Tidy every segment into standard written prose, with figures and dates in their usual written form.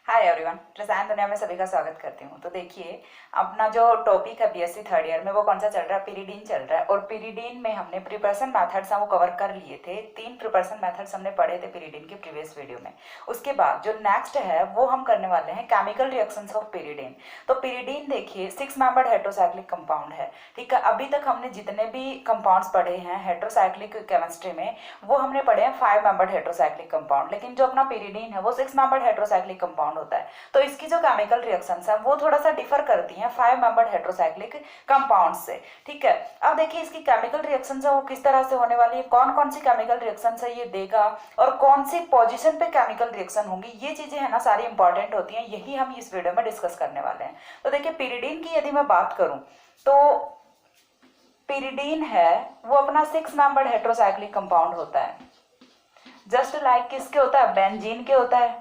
Hi everyone, रसायन दुनिया में सभी का स्वागत करती हूँ। तो देखिए, अपना जो टॉपिक है बीएससी थर्ड ईयर में वो कौन सा चल रहा है, पिरिडीन चल रहा है। और पिरिडीन में हमने प्रिपरेशन मेथड्स हैं वो कवर कर लिए थे। 3 प्रिपरेशन मेथड्स हमने पढ़े थे पिरिडीन के प्रीवियस वीडियो में। उसके बाद जो नेक्स्ट है वो हम करने वाले हैं केमिकल रिएक्शंस ऑफ पिरिडीन। तो पिरिडीन देखिए 6 मेंबर्ड हेटेरोसाइक्लिक कंपाउंड है, ठीक है। अभी तक हमने जितने भी कंपाउंड्स पढ़े हैं हेटेरोसाइक्लिक केमिस्ट्री में वो हमने पढ़े हैं 5 मेंबर्ड हेटेरोसाइक्लिक कंपाउंड, लेकिन जो अपना पिरिडीन है वो 6 मेंबर्ड हेटेरोसाइक्लिक कंपाउंड होता है। तो इसकी जो केमिकल रिएक्शंस है वो थोड़ा सा डिफर करती हैं 5 मेंबर्ड हेटेरोसाइक्लिक कंपाउंड से, ठीक है। अब देखिए इसकी केमिकल रिएक्शंस है वो किस तरह से होने वाली है, कौन कौन सी केमिकल रिएक्शंस है ये देगा और कौन सी पोजीशन पे केमिकल रिएक्शन होंगी, ये चीजें है ना सारी इंपॉर्टेंट होती हैं। यही हम इस वीडियो में डिस्कस करने वाले हैं। तो देखिए पिरिडीन की यदि मैं बात करूं तो पिरिडीन है वो अपना 6 मेंबर्ड हेटेरोसाइक्लिक कंपाउंड होता है, जस्ट लाइक किसके होता है, बेंजीन के होता है।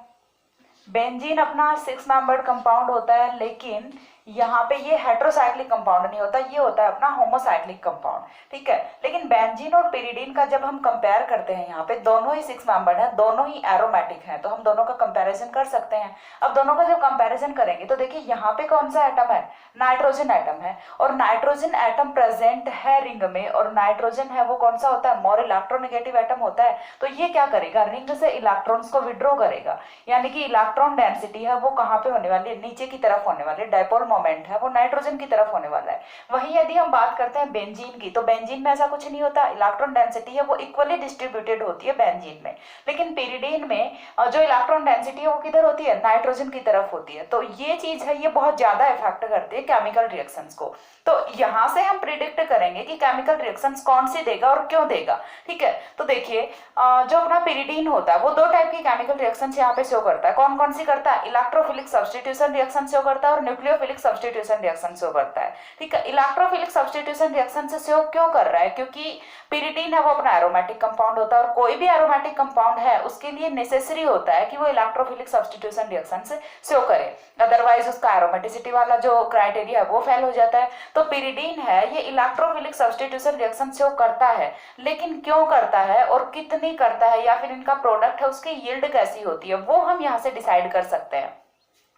बेंजीन अपना 6 मेंबर्ड कंपाउंड होता है, लेकिन यहाँ पे ये हेटेरोसाइक्लिक कंपाउंड नहीं होता, ये होता है अपना होमोसाइक्लिक कंपाउंड, ठीक है। लेकिन बेंजीन और पिरिडीन का जब हम कंपेयर करते हैं यहाँ पे दोनों ही 6 मेंबर्ड हैं, दोनों ही एरोमेटिक हैं, तो हम दोनों का कंपैरिजन कर सकते हैं। अब दोनों का जब कंपैरिजन करेंगे तो देखिए यहाँ पे कौन सा एटम है, नाइट्रोजन एटम है। और नाइट्रोजन एटम प्रेजेंट है रिंग में, और नाइट्रोजन है वो कौन सा होता है, मोर इलेक्ट्रोनेगेटिव एटम होता है। तो ये क्या करेगा, रिंग से इलेक्ट्रॉन्स को विड्रॉ करेगा, यानी कि इलेक्ट्रॉन डेंसिटी है वो कहाँ पे होने वाली है, नीचे की तरफ होने वाली है। डायपोल मोमेंट है वो नाइट्रोजन की तरफ होने वाला है। वहीं यदि हम बात करते हैं बेंजीन की, तो बेंजीन में ऐसा कुछ नहीं होता, इलेक्ट्रॉन डेंसिटी है वो इक्वली डिस्ट्रीब्यूटेड होती है बेंजीन में। लेकिन पिरिडीन में जो इलेक्ट्रॉन डेंसिटी है वो किधर होती है, नाइट्रोजन की तरफ होती है। तो ये चीज है ये बहुत ज्यादा इफेक्ट करती है केमिकल रिएक्शंस को। तो यहां से हम प्रिडिक्ट करेंगे कि केमिकल रिएक्शंस कौन सी देगा और क्यों देगा, ठीक है। तो देखिए जो अपना पिरिडीन होता है वो 2 टाइप की केमिकल रिएक्शंस यहाँ पे शो करता है। कौन कौन सी करता है, इलेक्ट्रोफिलिक सब्स्टिट्यूशन रिएक्शन शो करता है और न्यूक्लियोफिलिक सब्स्टिट्यूशन रिएक्शन शो करता है, ठीक है। इलेक्ट्रोफिलिक सब्स्टिट्यूशन रिएक्शन से शो क्यों कर रहा है, क्योंकि पिरिडीन है वो अपना एरोमेटिक कंपाउंड होता है, और कोई भी एरोमेटिक कंपाउंड है उसके लिए नेसेसरी होता है कि वो इलेक्ट्रोफिलिक सब्स्टिट्यूशन रिएक्शन से शो करे, अदरवाइज उसका एरोमेटिसिटी वाला जो क्राइटेरिया है वो फेल हो जाता है। तो पिरिडीन है ये इलेक्ट्रोफिलिक सब्स्टिट्यूशन रिएक्शन शो करता है, लेकिन क्यों करता है और कितनी करता है, या फिर इनका प्रोडक्ट है उसकी यील्ड कैसी होती है, वो हम यहाँ से डिसाइड कर सकते हैं।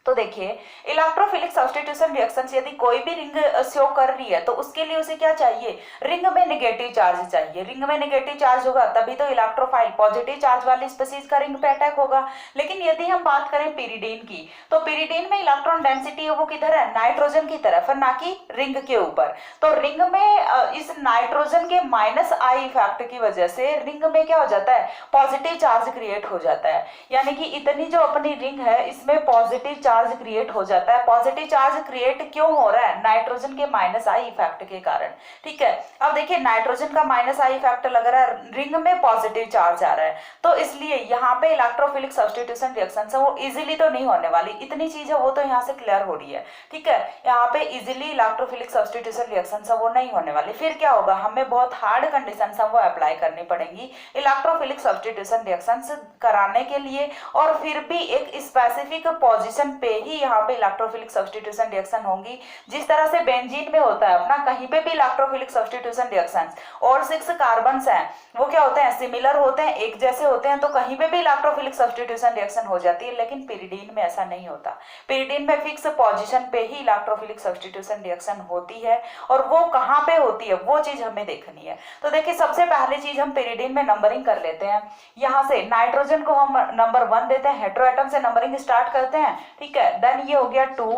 तो देखिए इलेक्ट्रोफिलिक सब्स्टिट्यूशन रिएक्शंस यदि कोई भी रिंग शो कर रही है तो उसके लिए उसे क्या चाहिए, रिंग में नेगेटिव चार्ज चाहिए। रिंग में नेगेटिव चार्ज होगा तभी तो इलेक्ट्रोफाइल पॉजिटिव चार्ज वाली स्पीशीज का रिंग पे अटैक होगा। लेकिन यदि हम बात करें पिरिडीन की, तो पिरिडीन में इलेक्ट्रॉन डेंसिटी है वो किधर है, नाइट्रोजन की तरफ है, ना कि रिंग के ऊपर। तो रिंग में इस नाइट्रोजन के माइनस आई इफेक्ट की वजह से रिंग में क्या हो जाता है, पॉजिटिव चार्ज क्रिएट हो जाता है। यानी कि इतनी जो अपनी रिंग है इसमें पॉजिटिव चार्ज क्रिएट हो जाता है। पॉजिटिव चार्ज क्रिएट क्यों हो रहा है, नाइट्रोजन के माइनस आई इफेक्ट के कारण, ठीक है। अब देखिए नाइट्रोजन का माइनस आई इफेक्ट लग रहा है, रिंग में पॉजिटिव चार्ज आ रहा है, तो इसलिए यहाँ पे इलेक्ट्रोफिलिक सब्स्टिट्यूशन रिएक्शन है वो इजीली तो नहीं होने वाली। इतनी चीज है वो तो यहाँ से क्लियर हो रही है, ठीक है। यहाँ पे इजीली इलेक्ट्रोफिलिक सब्स्टिट्यूशन रिएक्शन है वो नहीं होने वाली। फिर क्या होगा, हमें बहुत हार्ड कंडीशन है वो अप्लाई करनी पड़ेंगी इलेक्ट्रोफिलिक सब्स्टिट्यूशन रिएक्शन कराने के लिए, और फिर भी एक स्पेसिफिक पोजीशन पे ही यहाँ पे इलेक्ट्रोफिलिक सब्स्टिट्यूशन रिएक्शन होंगी। जिस तरह से बेंजीन में होता है अपना कहीं पे भी इलेक्ट्रोफिलिक सब्स्टिट्यूशन रिएक्शंस, और 6 कार्बन्स हैं वो क्या होते हैं, सिमिलर होते हैं, एक जैसे होते हैं, तो कहीं पे भी इलेक्ट्रोफिलिक सब्स्टिट्यूशन रिएक्शन हो जाती है। लेकिन पिरिडीन में ऐसा नहीं होता, पिरिडीन में फिक्स पोजीशन पे ही इलेक्ट्रोफिलिक सब्स्टिट्यूशन रिएक्शन होती है, और वो कहाँ पे होती है वो चीज हमें देखनी है। तो देखिए सबसे पहली चीज हम पिरिडीन में नंबरिंग कर लेते हैं। यहाँ से नाइट्रोजन को हम नंबर 1 देते हैं, हेटेरो एटम से नंबरिंग स्टार्ट करते हैं, ठीक है। देन ये हो गया 2,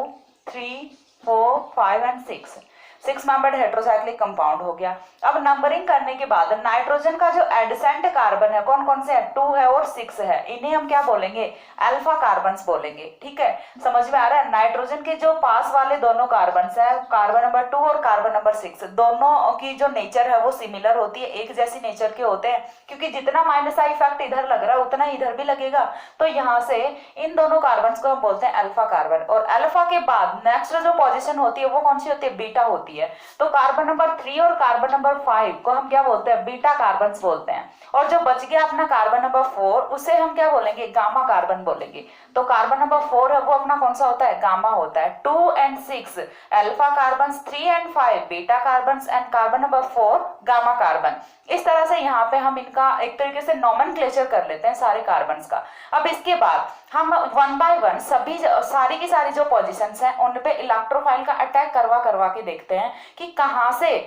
3, 4, 5 एंड 6 मेंबर्ड हेटेरोसाइक्लिक कंपाउंड हो गया। अब नंबरिंग करने के बाद नाइट्रोजन का जो एडसेंट कार्बन है कौन कौन से है, 2 है और 6 है, इन्हें हम क्या बोलेंगे, अल्फा कार्बन्स बोलेंगे, ठीक है। समझ में आ रहा है, नाइट्रोजन के जो पास वाले दोनों कार्बन्स है, कार्बन नंबर 2 और कार्बन नंबर 6, दोनों की जो नेचर है वो सिमिलर होती है, एक जैसी नेचर के होते हैं, क्योंकि जितना माइनस आई इफेक्ट इधर लग रहा है उतना इधर भी लगेगा। तो यहाँ से इन दोनों कार्बन्स को हम बोलते हैं अल्फा कार्बन। और अल्फा के बाद नेक्स्ट जो पोजीशन होती है वो कौन सी होती है, बीटा होती है। होती है। तो कार्बन नंबर 3 और कार्बन नंबर 5 को हम क्या बोलते हैं, बीटा कार्बन बोलते हैं। और जो बच गया अपना कार्बन नंबर 4, उसे हम क्या बोलेंगे, गामा कार्बन बोलेंगे। तो कार्बन नंबर 4 है वो अपना कौन सा होता है, गामा होता है। 2 and 6 alpha carbon, 3 and 5 beta carbon and carbon number 4 gamma carbon. इस तरह से यहाँ पे हम इनका एक तरीके से नॉमेनक्लेचर कर लेते हैं सारे कार्बन्स का। अब इसके बाद हम वन बाय वन सारी की सारी जो पोजीशंस हैं उन पे इलेक्ट्रोफाइल का अटैक करवा करवा के देखते हैं कि कहाँ से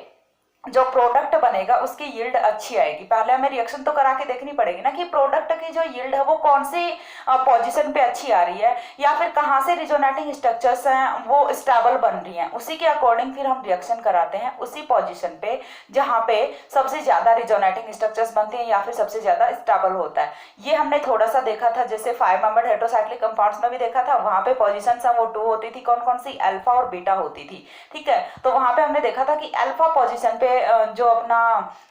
जो प्रोडक्ट बनेगा उसकी यील्ड अच्छी आएगी। पहले हमें रिएक्शन तो करा के देखनी पड़ेगी ना कि प्रोडक्ट की जो यील्ड है वो कौन सी पोजीशन पे अच्छी आ रही है, या फिर कहाँ से रिजोनेटिंग स्ट्रक्चर्स हैं वो स्टेबल बन रही हैं। उसी के अकॉर्डिंग फिर हम रिएक्शन कराते हैं उसी पोजीशन पे जहाँ पे सबसे ज्यादा रिजोनेटिंग स्ट्रक्चर्स बनते हैं या फिर सबसे ज्यादा स्टेबल होता है। ये हमने थोड़ा सा देखा था, जैसे 5 मेंबर्ड हेटेरोसाइक्लिक कंपाउंड्स में भी देखा था। वहां पे पोजीशन वो 2 होती थी, कौन कौन सी, अल्फा और बीटा होती थी। ठीक है, तो वहां पे हमने देखा था कि अल्फा पोजीशन पे जो अपना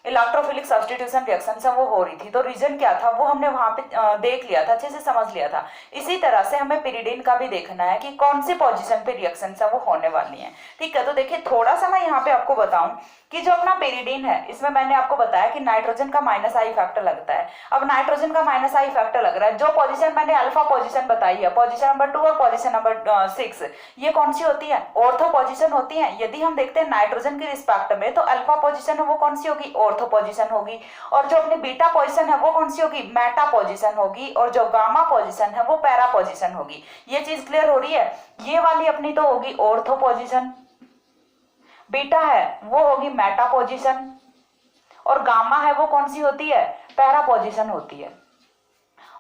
इलेक्ट्रोफिलिक सब्स्टिट्यूशन रिएक्शन है वो हो रही थी। तो रीजन क्या था वो हमने वहां पे देख लिया था, अच्छे से समझ लिया था। इसी तरह से हमें पिरिडीन का भी देखना है कि कौन सी पोजीशन पे रिएक्शन है वो होने वाली है। ठीक है, तो देखिए थोड़ा सा मैं यहाँ पे आपको बताऊं कि जो अपना पिरिडीन है इसमें मैंने आपको बताया कि नाइट्रोजन का -I फैक्टर लगता है। अब नाइट्रोजन का -I फैक्टर लग रहा है, जो पोजीशन मैंने अल्फा पोजीशन बताई है, पोजीशन नंबर 2 और पोजीशन नंबर 6, ये कौन सी होती है, ऑर्थो पोजीशन होती है। यदि हम देखते हैं नाइट्रोजन की रिस्पेक्ट में तो अल्फा पोजीशन है वो कौन सी होगी, ऑर्थो पोजीशन होगी। और जो अपनी बीटा पोजीशन है वो कौन सी होगी, मेटा पोजीशन होगी। और जो गामा पोजीशन है वो पैरा पोजीशन होगी। ये चीज क्लियर हो रही है। ये वाली अपनी तो होगी ऑर्थो पोजीशन, बीटा है वो होगी मेटा पोजीशन, और गामा है वो कौन सी होती है, पैरा पोजीशन होती है।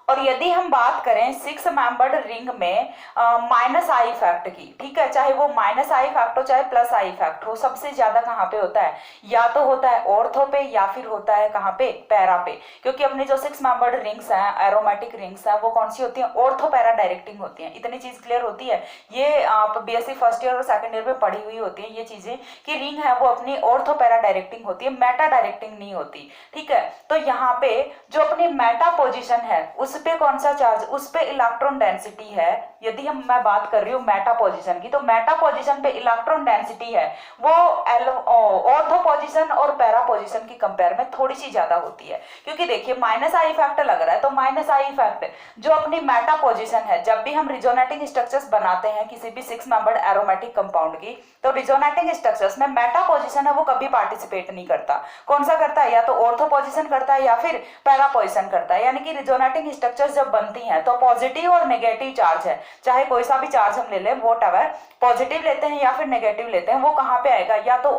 और यदि हम बात करें 6 मेंबर्ड रिंग में -I इफेक्ट की, ठीक है, चाहे वो -I इफेक्ट हो चाहे +I इफेक्ट हो, सबसे ज्यादा कहाँ पे होता है, या तो होता है ऑर्थो पे या फिर होता है कहाँ पे, पैरा पे। क्योंकि अपनी जो 6 मेंबर्ड रिंग्स हैं, एरोमेटिक रिंग्स हैं, वो कौन सी होती हैं, ऑर्थो पैरा डायरेक्टिंग होती हैं। इतनी चीज क्लियर होती है। ये आप BSc फर्स्ट ईयर और सेकंड ईयर में पढ़ी हुई होती है ये चीजें कि रिंग है वो अपनी ऑर्थो पैरा डायरेक्टिंग होती है, मेटा डायरेक्टिंग नहीं होती। ठीक है, तो यहाँ पे जो अपनी मेटा पोजिशन है उस पे कौन सा चार्ज, उस पे इलेक्ट्रॉन डेंसिटी है। यदि मैं बात कर रही हूँ मेटा पोजीशन की, तो मेटा पोजीशन पे इलेक्ट्रॉन डेंसिटी है वो ऑर्थो पोजीशन और पैरा पोजीशन की कंपेयर में थोड़ी सी ज्यादा होती है। क्योंकि देखिए -I इफेक्ट लग रहा है, तो -I इफेक्ट जो अपनी मेटा पोजीशन है, जब भी हम रिजोनेटिंग स्ट्रक्चर्स बनाते हैं किसी भी 6 मेंबर्ड एरोमेटिक कंपाउंड की, तो रिजोनेटिंग स्ट्रक्चर्स में मेटा पोजीशन है वो कभी पार्टिसिपेट नहीं करता। कौन सा करता है, या तो ऑर्थो पोजीशन करता है या फिर पैरा पोजीशन करता है। यानी कि रिजोनेटिंग स्ट्रक्चर्स जब बनती हैं तो पॉजिटिव और नेगेटिव चार्ज है, चाहे कोई सा भी चार्ज हम ले लें, वोट एवर, पॉजिटिव लेते हैं या फिर नेगेटिव लेते हैं, वो कहाँ पे आएगा, या तो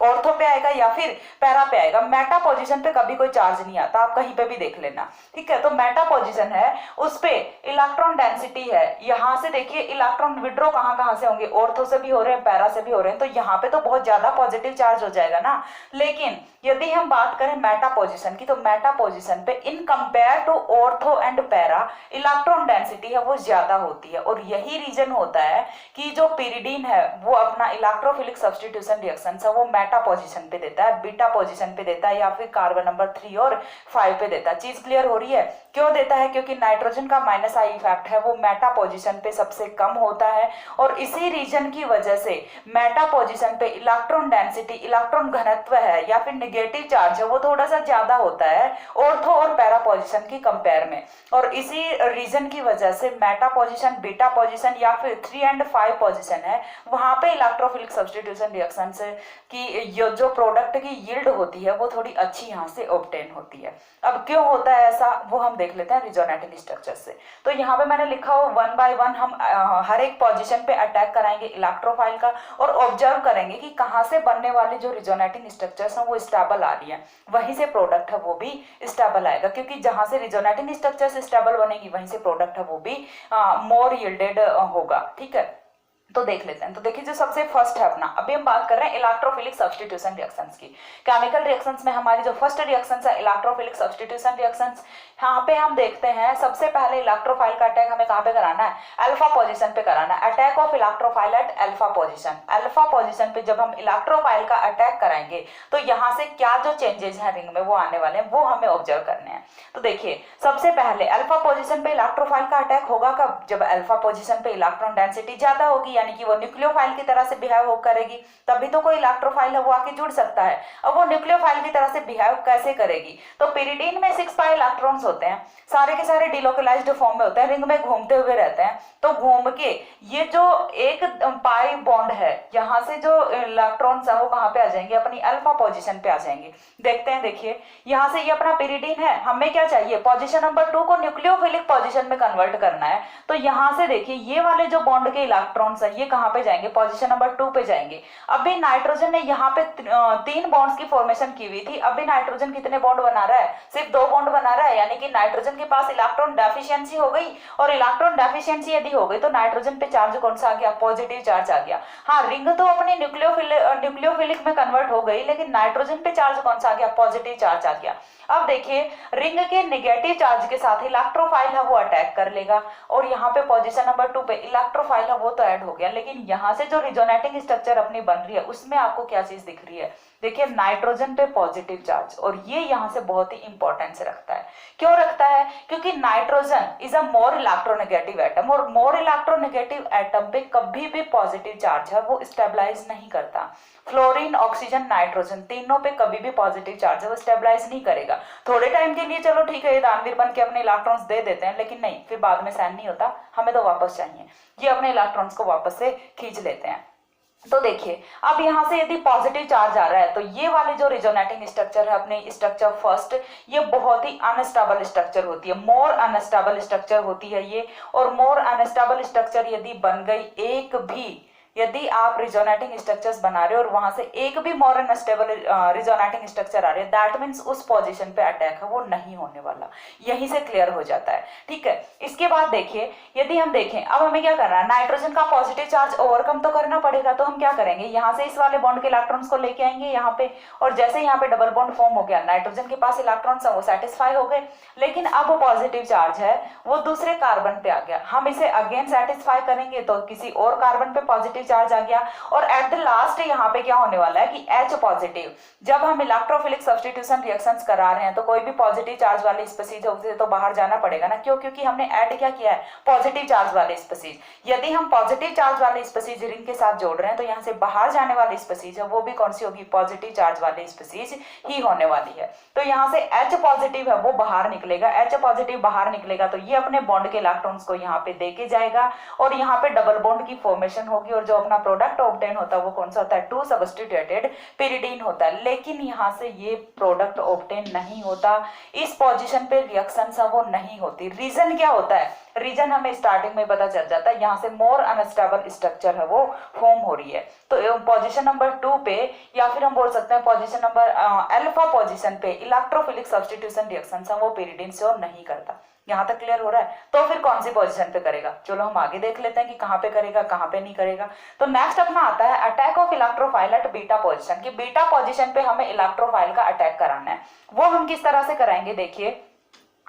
ऑर्थो पे आएगा या फिर पैरा पे आएगा। मेटा पोजीशन पे कभी कोई चार्ज नहीं आता, आप कहीं पे भी देख लेना। ठीक है, तो मेटा पोजीशन है उस पे इलेक्ट्रॉन डेंसिटी है। यहाँ से देखिए इलेक्ट्रॉन विड्रॉ कहाँ से होंगे, ऑर्थो से भी हो रहे हैं, पैरा से भी हो रहे हैं, तो यहाँ पे तो बहुत ज्यादा पॉजिटिव चार्ज हो जाएगा ना। लेकिन यदि हम बात करें मेटा पोजीशन की, तो मेटा पोजीशन पे in compare to ortho and para electron density है वो ज्यादा होती है। और यही रीजन होता है कि जो पिरिडीन है वो अपना इलेक्ट्रोफिलिक सब्स्टिट्यूशन रिएक्शन है वो मेटा पोजीशन पे देता है, बीटा पोजीशन पे देता है, या फिर कार्बन नंबर 3 और 5 पे देता है। चीज क्लियर हो रही है। क्यों देता है, क्योंकि नाइट्रोजन का -I इफेक्ट है वो मेटा पोजीशन पे सबसे कम होता है। और इसी रीजन की वजह से मेटा पोजीशन पे इलेक्ट्रॉन डेंसिटी, इलेक्ट्रॉन घनत्व है या फिर नेगेटिव चार्ज है वो थोड़ा सा ज्यादा होता है ऑर्थो और पैरा पोजीशन की कंपेयर में। और इसी रीजन की वजह से मेटा पोजीशन, बीटा पोजीशन या फिर 3 एंड 5 पोजीशन है, वहां पे इलेक्ट्रोफिलिक सब्स्टिट्यूशन रिएक्शन से की जो प्रोडक्ट की यील्ड होती है वो थोड़ी अच्छी यहाँ से ऑब्टेन होती है। अब क्यों होता है ऐसा वो हम देख लेते हैं रिजोनेटिंग स्ट्रक्चर से। तो यहाँ पे मैंने लिखा हो 1 बाय 1 हम हर एक पोजीशन पे अटैक कराएंगे इलेक्ट्रोफाइल का और ऑब्जर्व करेंगे कि कहाँ से बनने वाली जो रिजोनेटिंग स्ट्रक्चर्स हैं वो स्टेबल आ रही है, वहीं से प्रोडक्ट है वो भी स्टेबल आएगा। क्योंकि जहां से रिजोनेटिंग स्ट्रक्चर स्टेबल बनेगी वहीं से प्रोडक्ट है वो भी मोर यील्डेड होगा। ठीक है, तो देख लेते हैं। तो देखिए जो सबसे फर्स्ट है अपना, अभी हम बात कर रहे हैं इलेक्ट्रोफिलिक सब्स्टिट्यूशन रिएक्शंस की। केमिकल रिएक्शंस में हमारी जो फर्स्ट रिएक्शंस है इलेक्ट्रोफिलिक सब्स्टिट्यूशन रिएक्शंस, यहाँ पे हम देखते हैं सबसे पहले इलेक्ट्रोफाइल का अटैक हमें कहाँ पे कराना है, अल्फा पोजीशन पे कराना है। Attack of electrophile at alpha position, alpha position पे जब हम इलेक्ट्रोफाइल का अटैक कराएंगे तो यहाँ से क्या जो चेंजेस हैं रिंग में वो आने वाले हैं वो हमें ऑब्जर्व करने हैं। तो देखिए सबसे पहले अल्फा पोजीशन पे इलेक्ट्रोफाइल का अटैक होगा कब, जब अल्फा पोजीशन पे इलेक्ट्रॉन डेंसिटी ज्यादा होगी, यानी कि वो न्यूक्लियोफाइल की तरह से बिहेव करेगी, तभी तो कोई इलेक्ट्रोफाइल है वो आके जुड़ सकता है। अब वो न्यूक्लियोफाइल की तरह से बिहेव कैसे करेगी, तो पिरिडीन में 6 पाई इलेक्ट्रॉन्स होते हैं, सारे के सारे डिलोकलाइज्ड फॉर्म में होते हैं, रिंग में घूमते हुए रहते हैं। तो घूम के ये जो एक पाई बॉन्ड है, यहाँ से जो इलेक्ट्रॉन्स है वो कहाँ पे आ जाएंगे, अपनी अल्फा पोजीशन पे आ जाएंगे। देखते हैं, देखिए यहाँ से ये अपना पिरिडीन है, हमें क्या चाहिए, पोजीशन नंबर 2 को न्यूक्लियोफिलिक पोजीशन में कन्वर्ट करना है। तो यहाँ से देखिए ये वाले जो बॉन्ड के इलेक्ट्रॉन्स है ये कहाँ पे जाएंगे, पोजीशन नंबर 2 पे जाएंगे। अभी नाइट्रोजन ने यहाँ पे 3 बॉन्ड्स की फॉर्मेशन की हुई थी, अभी नाइट्रोजन कितने बॉन्ड बना रहा है, सिर्फ 2 बॉन्ड बना रहा है, यानी कि नाइट्रोजन के पास इलेक्ट्रॉन डेफिशिएंसी हो गई। और इलेक्ट्रॉन डेफिशिएंसी यदि हो गई तो नाइट्रोजन पे चार्ज कौन सा आ गया, पॉजिटिव चार्ज आ गया। हाँ, रिंग तो अपनी न्यूक्लियोफिलिक में कन्वर्ट हो गई, लेकिन नाइट्रोजन पे चार्ज कौन सा आ गया, पॉजिटिव चार्ज आ गया। अब देखिए रिंग के नेगेटिव चार्ज के साथ इलेक्ट्रोफाइल है वो अटैक कर लेगा, और यहाँ पे पोजीशन नंबर 2 पे इलेक्ट्रोफाइल है वो तो ऐड हो गया, लेकिन यहाँ से जो रिजोनेटिंग स्ट्रक्चर अपनी बन रही है उसमें आपको क्या चीज दिख रही है, देखिए नाइट्रोजन पे पॉजिटिव चार्ज, और ये यहाँ से बहुत ही इंपॉर्टेंस रखता है। क्यों रखता है, क्योंकि nitrogen is a more electronegative atom, और मोर इलेक्ट्रोनेगेटिव एटम पे कभी भी पॉजिटिव चार्ज है वो स्टेबलाइज नहीं करता। फ्लोरीन, ऑक्सीजन, नाइट्रोजन तीनों पे कभी भी पॉजिटिव चार्ज है वो स्टेबलाइज नहीं करेगा। थोड़े टाइम के लिए चलो ठीक है ये दानवीर बन के अपने इलेक्ट्रॉन्स दे देते हैं, लेकिन नहीं, फिर बाद में सहन नहीं होता, हमें तो वापस चाहिए, ये अपने इलेक्ट्रॉन्स को वापस से खींच लेते हैं। तो देखिए अब यहाँ से यदि पॉजिटिव चार्ज आ रहा है तो ये वाली जो रिजोनेटिंग स्ट्रक्चर है अपनी स्ट्रक्चर फर्स्ट, ये बहुत ही अनस्टेबल स्ट्रक्चर होती है, मोर अनस्टेबल स्ट्रक्चर होती है ये। और मोर अनस्टेबल स्ट्रक्चर यदि बन गई, एक भी यदि आप रिजोनेटिंग स्ट्रक्चर्स बना रहे हो और वहां से एक भी मोर अनस्टेबल रिजोनेटिंग स्ट्रक्चर आ रही है, दैट मीन्स उस पोजीशन पे अटैक है वो नहीं होने वाला, यहीं से क्लियर हो जाता है। ठीक है, इसके बाद देखिए यदि हम देखें अब हमें क्या करना है, नाइट्रोजन का पॉजिटिव चार्ज ओवरकम तो करना पड़ेगा, तो हम क्या करेंगे, यहाँ से इस वाले बॉन्ड के इलेक्ट्रॉन्स को लेके आएंगे यहाँ पे, और जैसे यहाँ पे डबल बॉन्ड फॉर्म हो गया, नाइट्रोजन के पास इलेक्ट्रॉन्स है वो सेटिस्फाई हो गए, लेकिन अब पॉजिटिव चार्ज है वो दूसरे कार्बन पे आ गया, हम इसे अगेन सेटिस्फाई करेंगे तो किसी और कार्बन पे पॉजिटिव चार्ज आ गया, और एट द लास्ट यहाँ पे क्या होने वाला है कि H पॉजिटिव, जब हम इलेक्ट्रोफिलिक सब्स्टिट्यूशन रिएक्शंस करा रहे हैं तो कोई भी पॉजिटिव चार्ज वाले स्पीसीज होते तो बाहर जाना पड़ेगा ना, क्यों, क्योंकि हमने ऐड क्या किया है, पॉजिटिव चार्ज वाले स्पीसीज। यदि हम पॉजिटिव चार्ज वाले स्पीसीज रिंग के साथ जोड़ रहे हैं तो यहाँ से बाहर जाने वाली स्पीसीज है वो भी कौन सी होगी, पॉजिटिव चार्ज वाली स्पीसीज ही होने वाली है। तो यहाँ से H पॉजिटिव है वो बाहर निकलेगा, H पॉजिटिव बाहर निकलेगा तो ये अपने बॉन्ड के इलेक्ट्रॉन्स को यहाँ पे देके जाएगा, और यहाँ पे डबल बॉन्ड की फॉर्मेशन होगी, और जो अपना प्रोडक्ट ऑब्टेन होता है वो कौन सा होता है, 2 सब्स्टिट्यूटेड पिरिडीन होता है। लेकिन यहाँ से ये प्रोडक्ट ऑब्टेन नहीं होता, इस पोजीशन पे रिएक्शन है वो नहीं होती। रीजन क्या होता है, रीजन हमें स्टार्टिंग में पता चल जाता है, यहाँ से मोर अनस्टेबल स्ट्रक्चर है वो फॉर्म हो रही है। तो पोजीशन नंबर 2 पे, या फिर हम बोल सकते हैं पोजीशन नंबर अल्फा पोजीशन पे इलेक्ट्रोफिलिक सब्स्टिट्यूशन रिएक्शन है वो पिरिडीन से और नहीं करता। यहाँ तक क्लियर हो रहा है, तो फिर कौन सी पोजीशन पे करेगा, चलो हम आगे देख लेते हैं कि कहाँ पे करेगा कहाँ पे नहीं करेगा। तो नेक्स्ट अपना आता है attack of electrophile at beta position, कि बीटा पोजीशन पे हमें इलेक्ट्रोफाइल का अटैक कराना है। वो हम किस तरह से कराएंगे, देखिए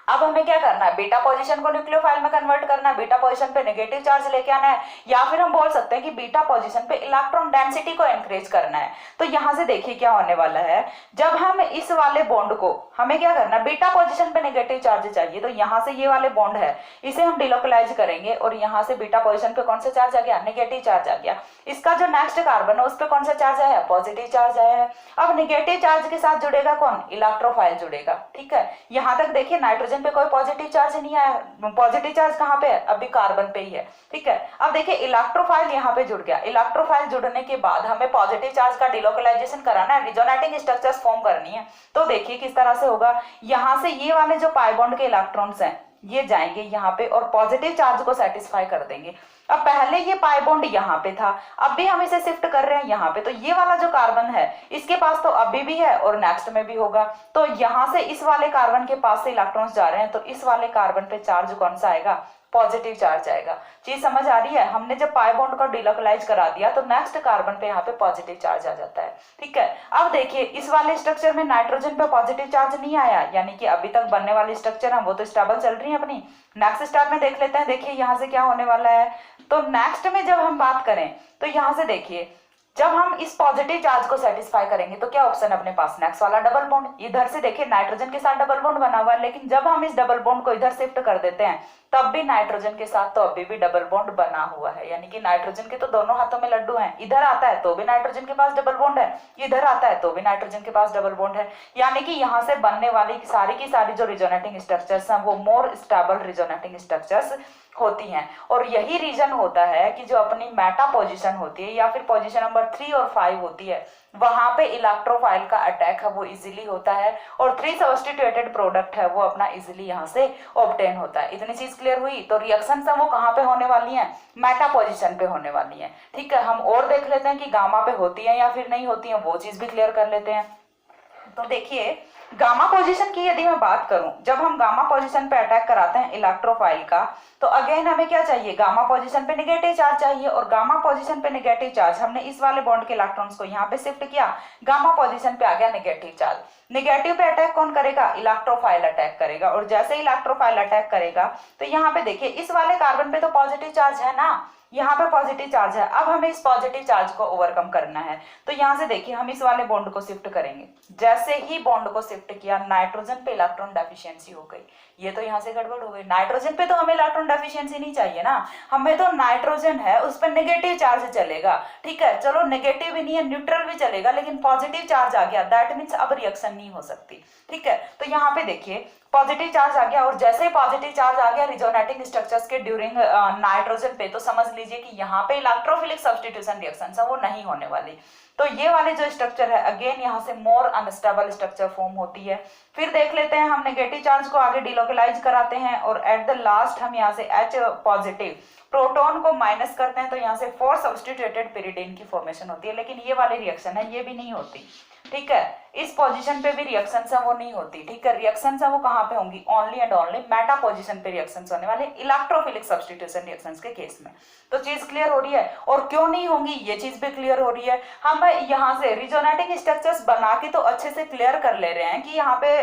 अब हमें क्या करना है, बीटा पोजीशन को न्यूक्लियोफाइल में कन्वर्ट करना है, बीटा पोजीशन पे नेगेटिव चार्ज लेके आना है, या फिर हम बोल सकते हैं कि बीटा पोजीशन पे इलेक्ट्रॉन डेंसिटी को इंक्रीज करना है। तो यहाँ से देखिए क्या होने वाला है, जब हम इस वाले बॉन्ड को, हमें क्या करना है, बीटा पोजीशन पे नेगेटिव चार्ज चाहिए, तो यहाँ से ये वाले बॉन्ड है इसे हम डिलोकलाइज करेंगे, और यहाँ से बीटा पोजीशन पे कौन सा चार्ज आ गया, नेगेटिव चार्ज आ गया। इसका जो नेक्स्ट कार्बन है उस पर कौन सा चार्ज आया है, पॉजिटिव चार्ज आया है। अब नेगेटिव चार्ज के साथ जुड़ेगा कौन, इलेक्ट्रोफाइल जुड़ेगा। ठीक है, यहाँ तक देखिए नाइट्रोजन पे कोई पॉजिटिव चार्ज नहीं आया, पॉजिटिव चार्ज कहाँ पे है, अभी कार्बन पे ही है। ठीक है, अब देखिए इलेक्ट्रोफाइल यहाँ पे जुड़ गया, इलेक्ट्रोफाइल जुड़ने के बाद हमें पॉजिटिव चार्ज का डिलोकलाइजेशन कराना है, रिजोनेटिंग स्ट्रक्चर्स फॉर्म करनी है। तो देखिए किस तरह से होगा, यहाँ से ये वाले जो पाई बॉन्ड के इलेक्ट्रॉन्स हैं ये जाएंगे यहाँ पे और पॉजिटिव चार्ज को सेटिस्फाई कर देंगे। अब पहले ये पाई बॉन्ड यहाँ पे था, अब भी हम इसे शिफ्ट कर रहे हैं यहाँ पे, तो ये वाला जो कार्बन है इसके पास तो अभी भी है और नेक्स्ट में भी होगा। तो यहाँ से इस वाले कार्बन के पास से इलेक्ट्रॉन्स जा रहे हैं, तो इस वाले कार्बन पे चार्ज कौन सा आएगा, पॉजिटिव चार्ज आएगा। चीज समझ आ रही है, हमने जब पाई बॉन्ड को डिलोकलाइज करा दिया तो नेक्स्ट कार्बन पे यहाँ पे पॉजिटिव चार्ज आ जाता है। ठीक है, अब देखिए इस वाले स्ट्रक्चर में नाइट्रोजन पे पॉजिटिव चार्ज नहीं आया, यानी कि अभी तक बनने वाली स्ट्रक्चर है वो तो स्टेबल चल रही है अपनी। नेक्स्ट स्टेप में देख लेते हैं, देखिए यहाँ से क्या होने वाला है। तो नेक्स्ट में जब हम बात करें तो यहाँ से देखिए जब हम इस पॉजिटिव चार्ज को सेटिस्फाई करेंगे तो क्या ऑप्शन अपने पास, नेक्स्ट वाला डबल बॉन्ड। इधर से देखिए नाइट्रोजन के साथ डबल बॉन्ड बना हुआ है, लेकिन जब हम इस डबल बॉन्ड को इधर शिफ्ट कर देते हैं तब भी नाइट्रोजन के साथ तो अभी भी डबल बॉन्ड बना हुआ है, यानी कि नाइट्रोजन के तो दोनों हाथों में लड्डू हैं। इधर आता है तो भी नाइट्रोजन के पास डबल बॉन्ड है, इधर आता है तो भी नाइट्रोजन के पास डबल बॉन्ड है, यानी कि यहाँ से बनने वाली सारी की सारी जो रिजोनेटिंग स्ट्रक्चर्स हैं वो मोर स्टेबल रिजोनेटिंग स्ट्रक्चर्स होती हैं। और यही रीजन होता है कि जो अपनी मेटा पोजीशन होती है या फिर पोजीशन नंबर 3 और 5 होती है, वहां पे इलेक्ट्रोफाइल का अटैक है वो इजीली होता है और 3 सब्स्टिट्यूटेड प्रोडक्ट है वो अपना इजीली यहाँ से ऑब्टेन होता है। इतनी चीज क्लियर हुई। तो रिएक्शन है वो कहाँ पे होने वाली है, मेटा पोजीशन पे होने वाली है। ठीक है, हम और देख लेते हैं कि गामा पे होती है या फिर नहीं होती है, वो चीज भी क्लियर कर लेते हैं। तो देखिए गामा पोजीशन की यदि मैं बात करूं, जब हम गामा पोजीशन पे अटैक कराते हैं इलेक्ट्रोफाइल का, तो अगेन हमें क्या चाहिए, गामा पोजीशन पे नेगेटिव चार्ज चाहिए। और गामा पोजीशन पे नेगेटिव चार्ज, हमने इस वाले बॉन्ड के इलेक्ट्रॉन्स को यहाँ पे शिफ्ट किया, गामा पोजीशन पे आ गया नेगेटिव चार्ज। नेगेटिव पे अटैक कौन करेगा, इलेक्ट्रोफाइल अटैक करेगा। और जैसे इलेक्ट्रोफाइल अटैक करेगा तो यहाँ पे देखिए इस वाले कार्बन पे तो पॉजिटिव चार्ज है ना, यहाँ पे पॉजिटिव चार्ज है। अब हमें इस पॉजिटिव चार्ज को ओवरकम करना है, तो यहाँ से देखिए हम इस वाले बॉन्ड को शिफ्ट करेंगे। जैसे ही बॉन्ड को शिफ्ट किया, नाइट्रोजन पे इलेक्ट्रॉन डेफिशिएंसी हो गई। ये तो यहाँ से गड़बड़ हो गई, नाइट्रोजन पे तो हमें इलेक्ट्रॉन डेफिशिएंसी नहीं चाहिए ना, हमें तो नाइट्रोजन है उस पर नेगेटिव चार्ज चलेगा। ठीक है, चलो नेगेटिव भी नहीं है, न्यूट्रल भी चलेगा, लेकिन पॉजिटिव चार्ज आ गया, दैट मीन्स अब रिएक्शन नहीं हो सकती। ठीक है, तो यहाँ पे देखिए पॉजिटिव चार्ज आ गया, और जैसे ही पॉजिटिव चार्ज आ गया रिजोनेटिंग स्ट्रक्चर्स के ड्यूरिंग नाइट्रोजन पे, तो समझ लीजिए कि यहाँ पे इलेक्ट्रोफिलिक सब्स्टिट्यूशन रिएक्शन है वो नहीं होने वाली। तो ये वाले जो स्ट्रक्चर है अगेन यहाँ से मोर अनस्टेबल स्ट्रक्चर फॉर्म होती है। फिर देख लेते हैं, हम नेगेटिव चार्ज को आगे डिलोकलाइज कराते हैं और एट द लास्ट हम यहाँ से H पॉजिटिव प्रोटॉन को माइनस करते हैं, तो यहाँ से 4 सब्स्टिट्यूटेड पिरिडीन की फॉर्मेशन होती है। लेकिन ये वाली रिएक्शन है ये भी नहीं होती। ठीक है, इस पोजीशन पे भी रिएक्शंस है वो नहीं होती। ठीक है, रिएक्शंस है वो कहाँ पे होंगी, only and only Meta position पे रिएक्शंस होने वाले इलेक्ट्रोफिलिक सब्स्टिट्यूशन रिएक्शंस के केस में। तो चीज क्लियर हो रही है, और क्यों नहीं होंगी ये चीज भी क्लियर हो रही है। हम यहाँ से रिजोनेटिंग स्ट्रक्चर्स बना के तो अच्छे से क्लियर कर ले रहे हैं कि यहाँ पे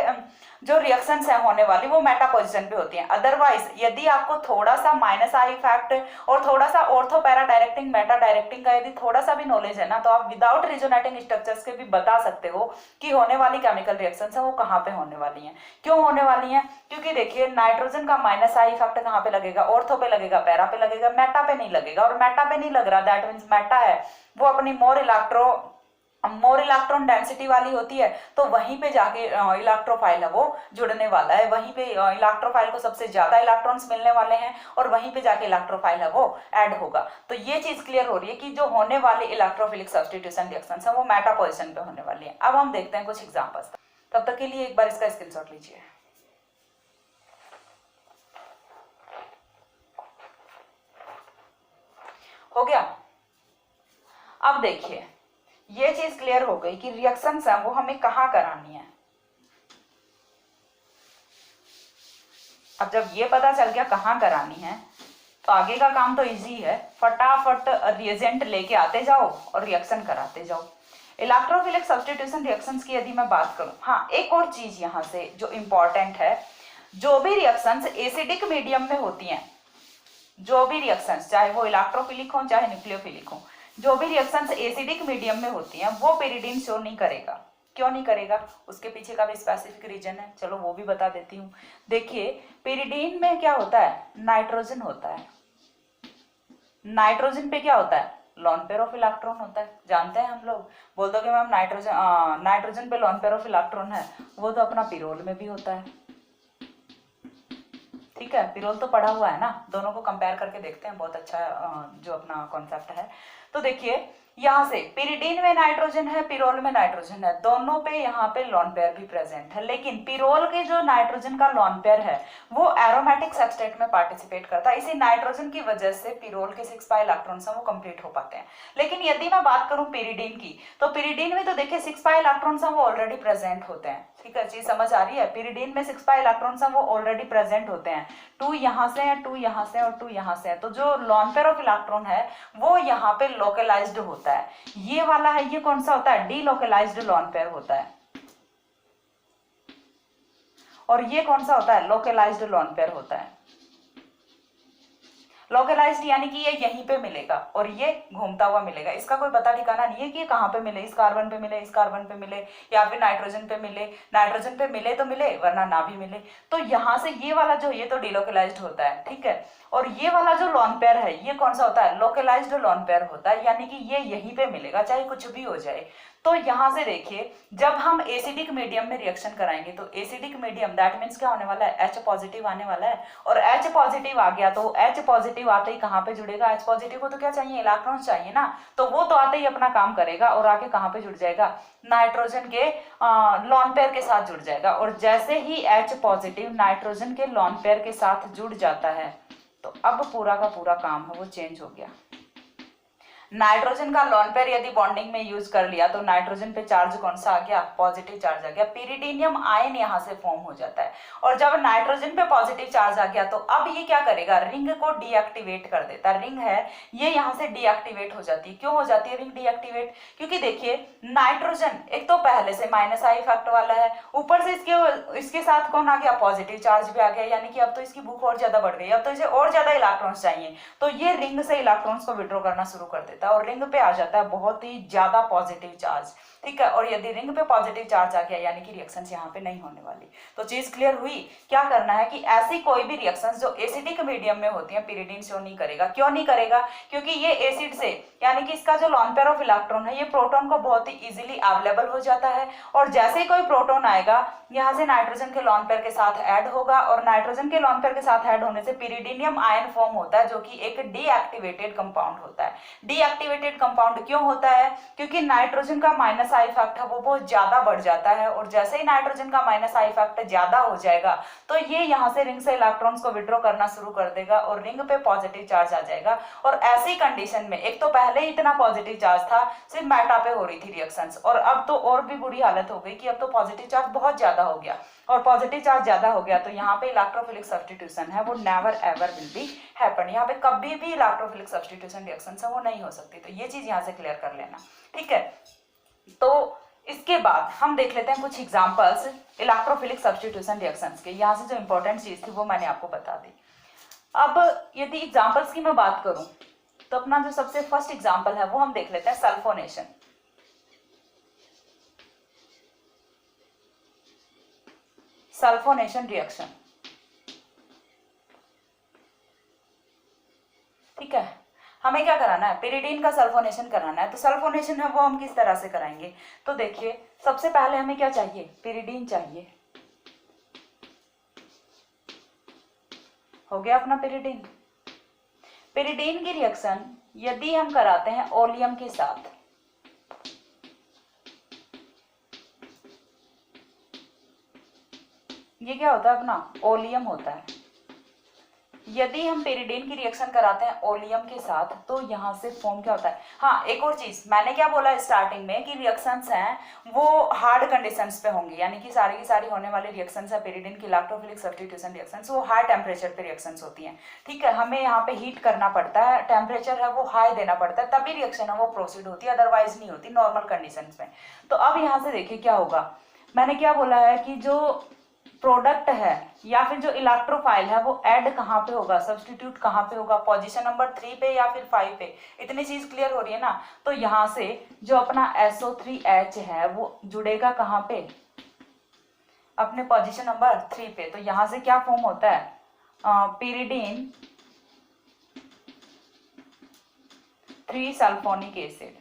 जो रिएक्शंस है होने वाली वो मेटा पोजीशन पे होती हैं। अदरवाइज यदि आपको थोड़ा सा माइनस आई इफेक्ट और थोड़ा सा ortho para directing Meta directing का यदि थोड़ा सा भी नॉलेज है ना, तो आप विदाउट रिजोनेटिंग स्ट्रक्चर्स के भी बता सकते हो कि होने वाली केमिकल रिएक्शंस है वो कहाँ पे होने वाली हैं। क्यों होने वाली हैं, क्योंकि देखिए नाइट्रोजन का माइनस आई इफेक्ट कहाँ पे लगेगा, ऑर्थो पे लगेगा, पैरा पे लगेगा, मेटा पे नहीं लगेगा। और मेटा पे नहीं लग रहा, दैट मीन्स मेटा है वो अपनी मोर इलेक्ट्रॉन डेंसिटी वाली होती है, तो वहीं पे जाके इलेक्ट्रोफाइल है वो जुड़ने वाला है, वहीं पे इलेक्ट्रोफाइल को सबसे ज्यादा इलेक्ट्रॉन्स मिलने वाले हैं और वहीं पे जाके इलेक्ट्रोफाइल है वो ऐड होगा। तो ये चीज क्लियर हो रही है कि जो होने वाली इलेक्ट्रोफिलिक सब्स्टिट्यूशन रिएक्शंस है वो मेटा पोजीशन पे होने वाली है। अब हम देखते हैं कुछ एग्जांपल्स, तब तक के लिए एक बार इसका स्क्रीनशॉट लीजिए। हो गया। अब देखिए ये चीज क्लियर हो गई कि रिएक्शंस है वो हमें कहाँ करानी है। अब जब ये पता चल गया कहाँ करानी है, तो आगे का काम तो इजी है, फटाफट रिएजेंट लेके आते जाओ और रिएक्शन कराते जाओ। इलेक्ट्रोफिलिक सब्स्टिट्यूशन रिएक्शंस की यदि मैं बात करूं, हाँ एक और चीज यहाँ से जो इंपॉर्टेंट है, जो भी रिएक्शंस एसिडिक मीडियम में होती हैं, जो भी रिएक्शंस चाहे वो इलेक्ट्रोफिलिक हो चाहे न्यूक्लियोफिलिक हो, जो भी रिएक्शंस एसिडिक मीडियम में होती हैं वो पिरिडीन शो नहीं करेगा। क्यों नहीं करेगा, उसके पीछे का भी स्पेसिफिक रीजन है, चलो वो भी बता देती हूँ। देखिए पिरिडीन में क्या होता है, नाइट्रोजन होता है, नाइट्रोजन पे क्या होता है, लॉन पेयर ऑफ इलेक्ट्रॉन होता है। जानते हैं हम लोग, बोल दो कि मैम नाइट्रोजन पे लॉन पेयर ऑफ इलेक्ट्रॉन है, वो तो अपना पिरोल में भी होता है। ठीक है, पिरोल तो पढ़ा हुआ है ना, दोनों को कंपेयर करके देखते हैं, बहुत अच्छा जो अपना कॉन्सेप्ट है। तो देखिए यहाँ से पिरिडीन में नाइट्रोजन है, पिरोल में नाइट्रोजन है, दोनों पे यहाँ पे लॉन पेयर भी प्रेजेंट है। लेकिन पिरोल के जो नाइट्रोजन का लॉन पेयर है वो एरोमेटिक सबस्टेट में पार्टिसिपेट करता है, इसी नाइट्रोजन की वजह से पिरोल के 6 पाई इलेक्ट्रॉन्स हैं वो कंप्लीट हो पाते हैं। लेकिन यदि मैं बात करूं पिरिडीन की, तो पिरिडीन में तो देखिए 6 पाई इलेक्ट्रॉन्स हैं वो ऑलरेडी प्रेजेंट होते हैं। ठीक है, चीज समझ आ रही है, पिरिडीन में 6 पाई इलेक्ट्रॉन्स हैं वो ऑलरेडी प्रेजेंट होते हैं, 2 यहाँ से है, 2 यहाँ से और 2 यहाँ से है। तो जो लॉन पेयर ऑफ इलेक्ट्रॉन है वो यहाँ पे लोकलाइज्ड होता है। ये वाला है, ये कौन सा होता है, डीलोकलाइज्ड लॉन पेयर होता है, और ये कौन सा होता है, लोकलाइज्ड लॉन पेयर होता है। लोकलाइज्ड यानी कि ये यहीं पे मिलेगा और ये घूमता हुआ मिलेगा, इसका कोई पता ठिकाना नहीं है कि ये कहाँ पे मिले, इस कार्बन पे मिले, इस कार्बन पे मिले, या फिर नाइट्रोजन पे मिले। नाइट्रोजन पे मिले तो मिले, वरना ना भी मिले। तो यहाँ से ये वाला जो ये तो डिलोकलाइज्ड होता है, ठीक है। और ये वाला जो लोन पेयर है ये कौन सा होता है, लोकलाइज्ड लोन पेयर होता है, यानी कि ये यहीं पे मिलेगा चाहे कुछ भी हो जाए। तो यहाँ से देखिए, जब हम एसिडिक मीडियम में रिएक्शन कराएंगे तो एसिडिक मीडियम दैट मीन्स क्या होने वाला है, H पॉजिटिव आने वाला है। और H पॉजिटिव आ गया तो H पॉजिटिव आते ही कहाँ पे जुड़ेगा, H पॉजिटिव को तो क्या चाहिए, इलेक्ट्रॉन्स चाहिए ना, तो वो तो आते ही अपना काम करेगा और आके कहाँ पे जुड़ जाएगा, नाइट्रोजन के लॉन पेयर के साथ जुड़ जाएगा। और जैसे ही H पॉजिटिव नाइट्रोजन के लॉन पेयर के साथ जुड़ जाता है तो अब पूरा का पूरा काम है वो चेंज हो गया। नाइट्रोजन का लोन पेयर यदि बॉन्डिंग में यूज कर लिया तो नाइट्रोजन पे चार्ज कौन सा आ गया, पॉजिटिव चार्ज आ गया, पिरिडीनियम आयन यहाँ से फॉर्म हो जाता है। और जब नाइट्रोजन पे पॉजिटिव चार्ज आ गया तो अब ये क्या करेगा, रिंग को डीएक्टिवेट कर देता है। रिंग है ये यहाँ से डीएक्टिवेट हो जाती है। क्यों हो जाती है रिंग डीएक्टिवेट, क्योंकि देखिए नाइट्रोजन एक तो पहले से माइनस आई इफेक्ट वाला है, ऊपर से इसके साथ कौन आ गया, पॉजिटिव चार्ज भी आ गया, यानी कि अब तो इसकी भूख और ज्यादा बढ़ गई, अब तो इसे और ज्यादा इलेक्ट्रॉन्स चाहिए, तो ये रिंग से इलेक्ट्रॉन्स को विड्रॉ करना शुरू कर देता है और रिंग पे आ जाता है बहुत ही ज्यादा पॉजिटिव चार्ज, ठीक है। और यदि रिंग पे पॉजिटिव चार्ज आ गया यानी कि रिएक्शंस यहाँ पे नहीं होने वाली। तो चीज क्लियर हुई। क्या करना है कि ऐसी कोई भी रिएक्शंस जो एसिडिक मीडियम में होती है पिरिडीन शो नहीं करेगा। क्यों नहीं करेगा, क्योंकि ये एसिड से यानी कि इसका जो लॉन पेयर ऑफ इलेक्ट्रॉन है ये प्रोटॉन को बहुत ही इजीली अवेलेबल हो जाता है। और जैसे ही कोई प्रोटॉन आएगा यहाँ से नाइट्रोजन के लॉन पेयर के साथ ऐड होगा और नाइट्रोजन के लॉन पेयर के साथ ऐड होने से पिरिडीनियम आयन फॉर्म होता है जो कि एक डीएक्टिवेटेड कंपाउंड होता है। डीएक्टिवेटेड कंपाउंड क्यों होता है, क्योंकि नाइट्रोजन का माइनस आई इफेक्ट है वो बहुत ज्यादा बढ़ जाता है और जैसे ही नाइट्रोजन का माइनस आई इफेक्ट ज्यादा हो जाएगा तो ये यहाँ से रिंग से इलेक्ट्रॉन्स को विड्रॉ करना शुरू कर देगा और रिंग पे पॉजिटिव चार्ज आ जाएगा। और ऐसी कंडीशन में एक तो पहले ही इतना पॉजिटिव चार्ज था, सिर्फ मेटा पे हो रही थी रिएक्शंस, और अब तो और भी बुरी हालत हो गई कि अब तो पॉजिटिव चार्ज बहुत ज्यादा हो गया। और पॉजिटिव चार्ज ज्यादा हो गया तो यहाँ पे इलेक्ट्रोफिलिक सब्स्टिट्यूशन है वो never ever will be happen. यहाँ पे कभी भी इलेक्ट्रोफिलिक सब्स्टिट्यूशन रिएक्शन है वो नहीं हो सकती। तो ये चीज यहाँ से क्लियर कर लेना, ठीक है। तो इसके बाद हम देख लेते हैं कुछ एग्जांपल्स इलेक्ट्रोफिलिक सब्स्टिट्यूशन रिएक्शंस के। यहाँ से जो इंपॉर्टेंट चीज थी वो मैंने आपको बता दी। अब यदि एग्जांपल्स की मैं बात करूं तो अपना जो सबसे फर्स्ट एग्जांपल है वो हम देख लेते हैं सल्फोनेशन। सल्फोनेशन रिएक्शन, ठीक है। हमें क्या कराना है, पिरिडीन का सल्फोनेशन कराना है। तो सल्फोनेशन है वो हम किस तरह से कराएंगे, तो देखिए सबसे पहले हमें क्या चाहिए, पिरिडीन चाहिए। हो गया अपना पिरिडीन। पिरिडीन की रिएक्शन यदि हम कराते हैं ओलियम के साथ, ये क्या होता है अपना ओलियम होता है। यदि हम पिरिडीन की रिएक्शन कराते हैं ओलियम के साथ तो यहाँ से फॉर्म क्या होता है। हाँ, एक और चीज मैंने क्या बोला स्टार्टिंग में कि रिएक्शंस हैं वो हार्ड कंडीशंस पे होंगी, यानी कि सारी की सारी होने वाली रिएक्शंस है पिरिडीन की इलेक्ट्रोफिलिक सब्स्टिट्यूशन रिएक्शंस वो हाई टेम्परेचर पे रिएक्शंस होती हैं, ठीक है। हमें यहाँ पे हीट करना पड़ता है, टेम्परेचर है वो हाई देना पड़ता है, तभी रिएक्शन है वो प्रोसीड होती है, अदरवाइज नहीं होती नॉर्मल कंडीशन में। तो अब यहाँ से देखिए क्या होगा, मैंने क्या बोला है कि जो प्रोडक्ट है या फिर जो इलेक्ट्रोफाइल है वो ऐड कहाँ पे होगा, सब्स्टिट्यूट कहाँ पे होगा, पोजीशन नंबर 3 पे या फिर 5 पे। इतनी चीज क्लियर हो रही है ना। तो यहाँ से जो अपना SO3H है वो जुड़ेगा कहाँ पे, अपने पोजीशन नंबर 3 पे। तो यहाँ से क्या फॉर्म होता है, pyridine 3 sulphonic acid,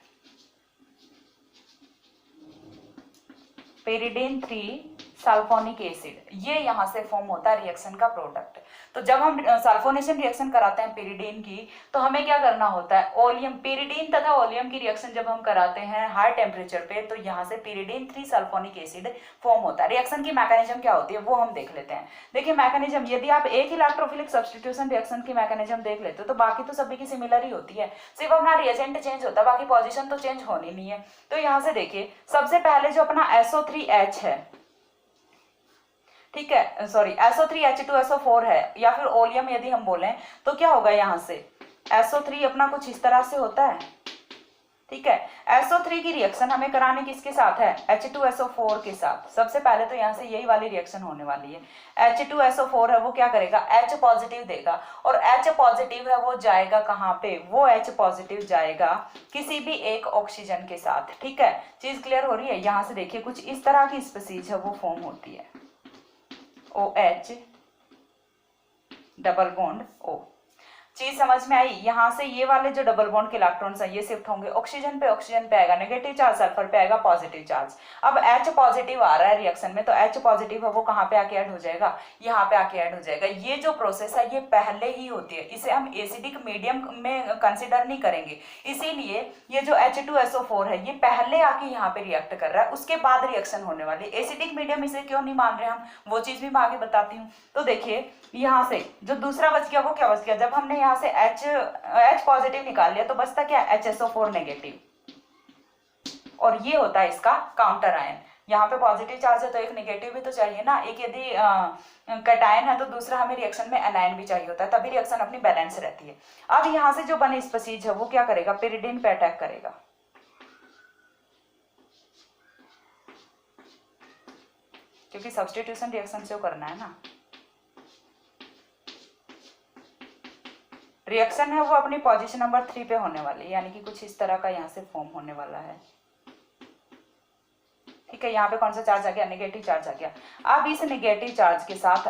pyridine 3 sulphonic acid, ये यहाँ से फॉर्म होता है रिएक्शन का प्रोडक्ट। तो जब हम सल्फोनेशन रिएक्शन कराते हैं पिरिडीन की तो हमें क्या करना होता है, ओलियम, पिरिडीन तथा ओलियम की रिएक्शन जब हम कराते हैं हाई टेम्परेचर पे तो यहाँ से पिरिडीन 3 सल्फोनिक एसिड फॉर्म होता है। रिएक्शन की मैकेनिज्म क्या होती है वो हम देख लेते हैं। देखिए मैकेनिज्म, यदि आप एक इलेक्ट्रोफिलिक सब्स्टिट्यूशन रिएक्शन की मैकेनिज्म देख लेते हो तो बाकी तो सभी की सिमिलर ही होती है, सिर्फ अपना रिएजेंट चेंज होता है, बाकी पोजिशन तो चेंज होनी नहीं है। तो यहाँ से देखिए सबसे पहले जो अपना SO3H है, ठीक है, सॉरी SO3H2SO4 है या फिर ओलियम यदि हम बोलें तो क्या होगा, यहाँ से SO3 अपना कुछ इस तरह से होता है, ठीक है। SO3 की रिएक्शन हमें कराने किसके साथ है, H2SO4 के साथ। सबसे पहले तो यहाँ से यही वाली रिएक्शन होने वाली है। H2SO4 है वो क्या करेगा, H पॉजिटिव देगा, और H पॉजिटिव है वो जाएगा कहाँ पे, वो H पॉजिटिव जाएगा किसी भी एक ऑक्सीजन के साथ। ठीक है, चीज क्लियर हो रही है। यहाँ से देखिए कुछ इस तरह की स्पीसीज है वो फॉर्म होती है, OH डबल बॉन्ड O। चीज समझ में आई। यहाँ से ये वाले जो डबल बॉन्ड के इलेक्ट्रॉन्स हैं ये शिफ्ट होंगे ऑक्सीजन पे आएगा नेगेटिव चार्ज, सल्फर पे आएगा पॉजिटिव चार्ज। अब H पॉजिटिव आ रहा है रिएक्शन में, तो H पॉजिटिव है वो कहाँ पे आके ऐड हो जाएगा, यहाँ पे आके ऐड हो जाएगा। ये जो प्रोसेस है ये पहले ही होती है, इसे हम एसिडिक मीडियम में कंसिडर नहीं करेंगे, इसीलिए ये जो H2SO4 है ये पहले आके यहाँ पे रिएक्ट कर रहा है, उसके बाद रिएक्शन होने वाली। एसिडिक मीडियम इसे क्यों नहीं मान रहे हम, वो चीज भी मैं आगे बताती हूँ। तो देखिए यहाँ से जो दूसरा बच गया वो क्या बच गया, जब हमने यहाँ से H पॉजिटिव निकाल लिया तो बचता क्या, HSO4 नेगेटिव, और ये होता है इसका काउंटर आयन। यहाँ पे पॉजिटिव चार्ज है तो एक नेगेटिव भी तो चाहिए ना, एक यदि कैटायन है तो दूसरा हमें रिएक्शन में एनायन भी चाहिए होता है, तभी रिएक्शन अपनी बैलेंस रहती है। अब यहाँ से जो बने स्पीसीज है वो क्या करेगा, पिरिडीन पे अटैक करेगा। क्योंकि सब्स्टिट्यूशन रिएक्शन से करना है ना, रिएक्शन है वो अपनी पोजीशन नंबर 3 पे होने वाली है, यानी कि कुछ इस तरह का यहाँ से फॉर्म होने वाला है। ठीक है, यहाँ पे कौन सा चार्ज आ गया, नेगेटिव चार्ज आ गया। अब इस नेगेटिव चार्ज के साथ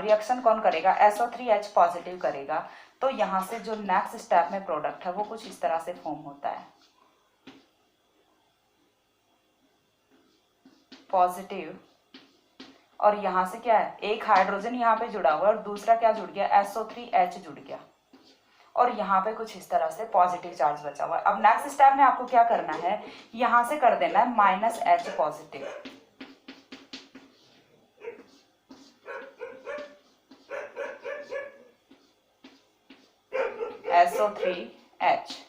रिएक्शन कौन करेगा, SO3H पॉजिटिव करेगा। तो यहाँ से जो नेक्स्ट स्टेप में प्रोडक्ट है वो कुछ इस तरह से फॉर्म होता है, पॉजिटिव, और यहाँ से क्या है, एक हाइड्रोजन यहाँ पे जुड़ा हुआ और दूसरा क्या जुड़ गया, SO3H जुड़ गया, और यहाँ पे कुछ इस तरह से पॉजिटिव चार्ज बचा हुआ है। अब नेक्स्ट स्टेप में आपको क्या करना है, यहाँ से कर देना है -H पॉजिटिव, SO3H।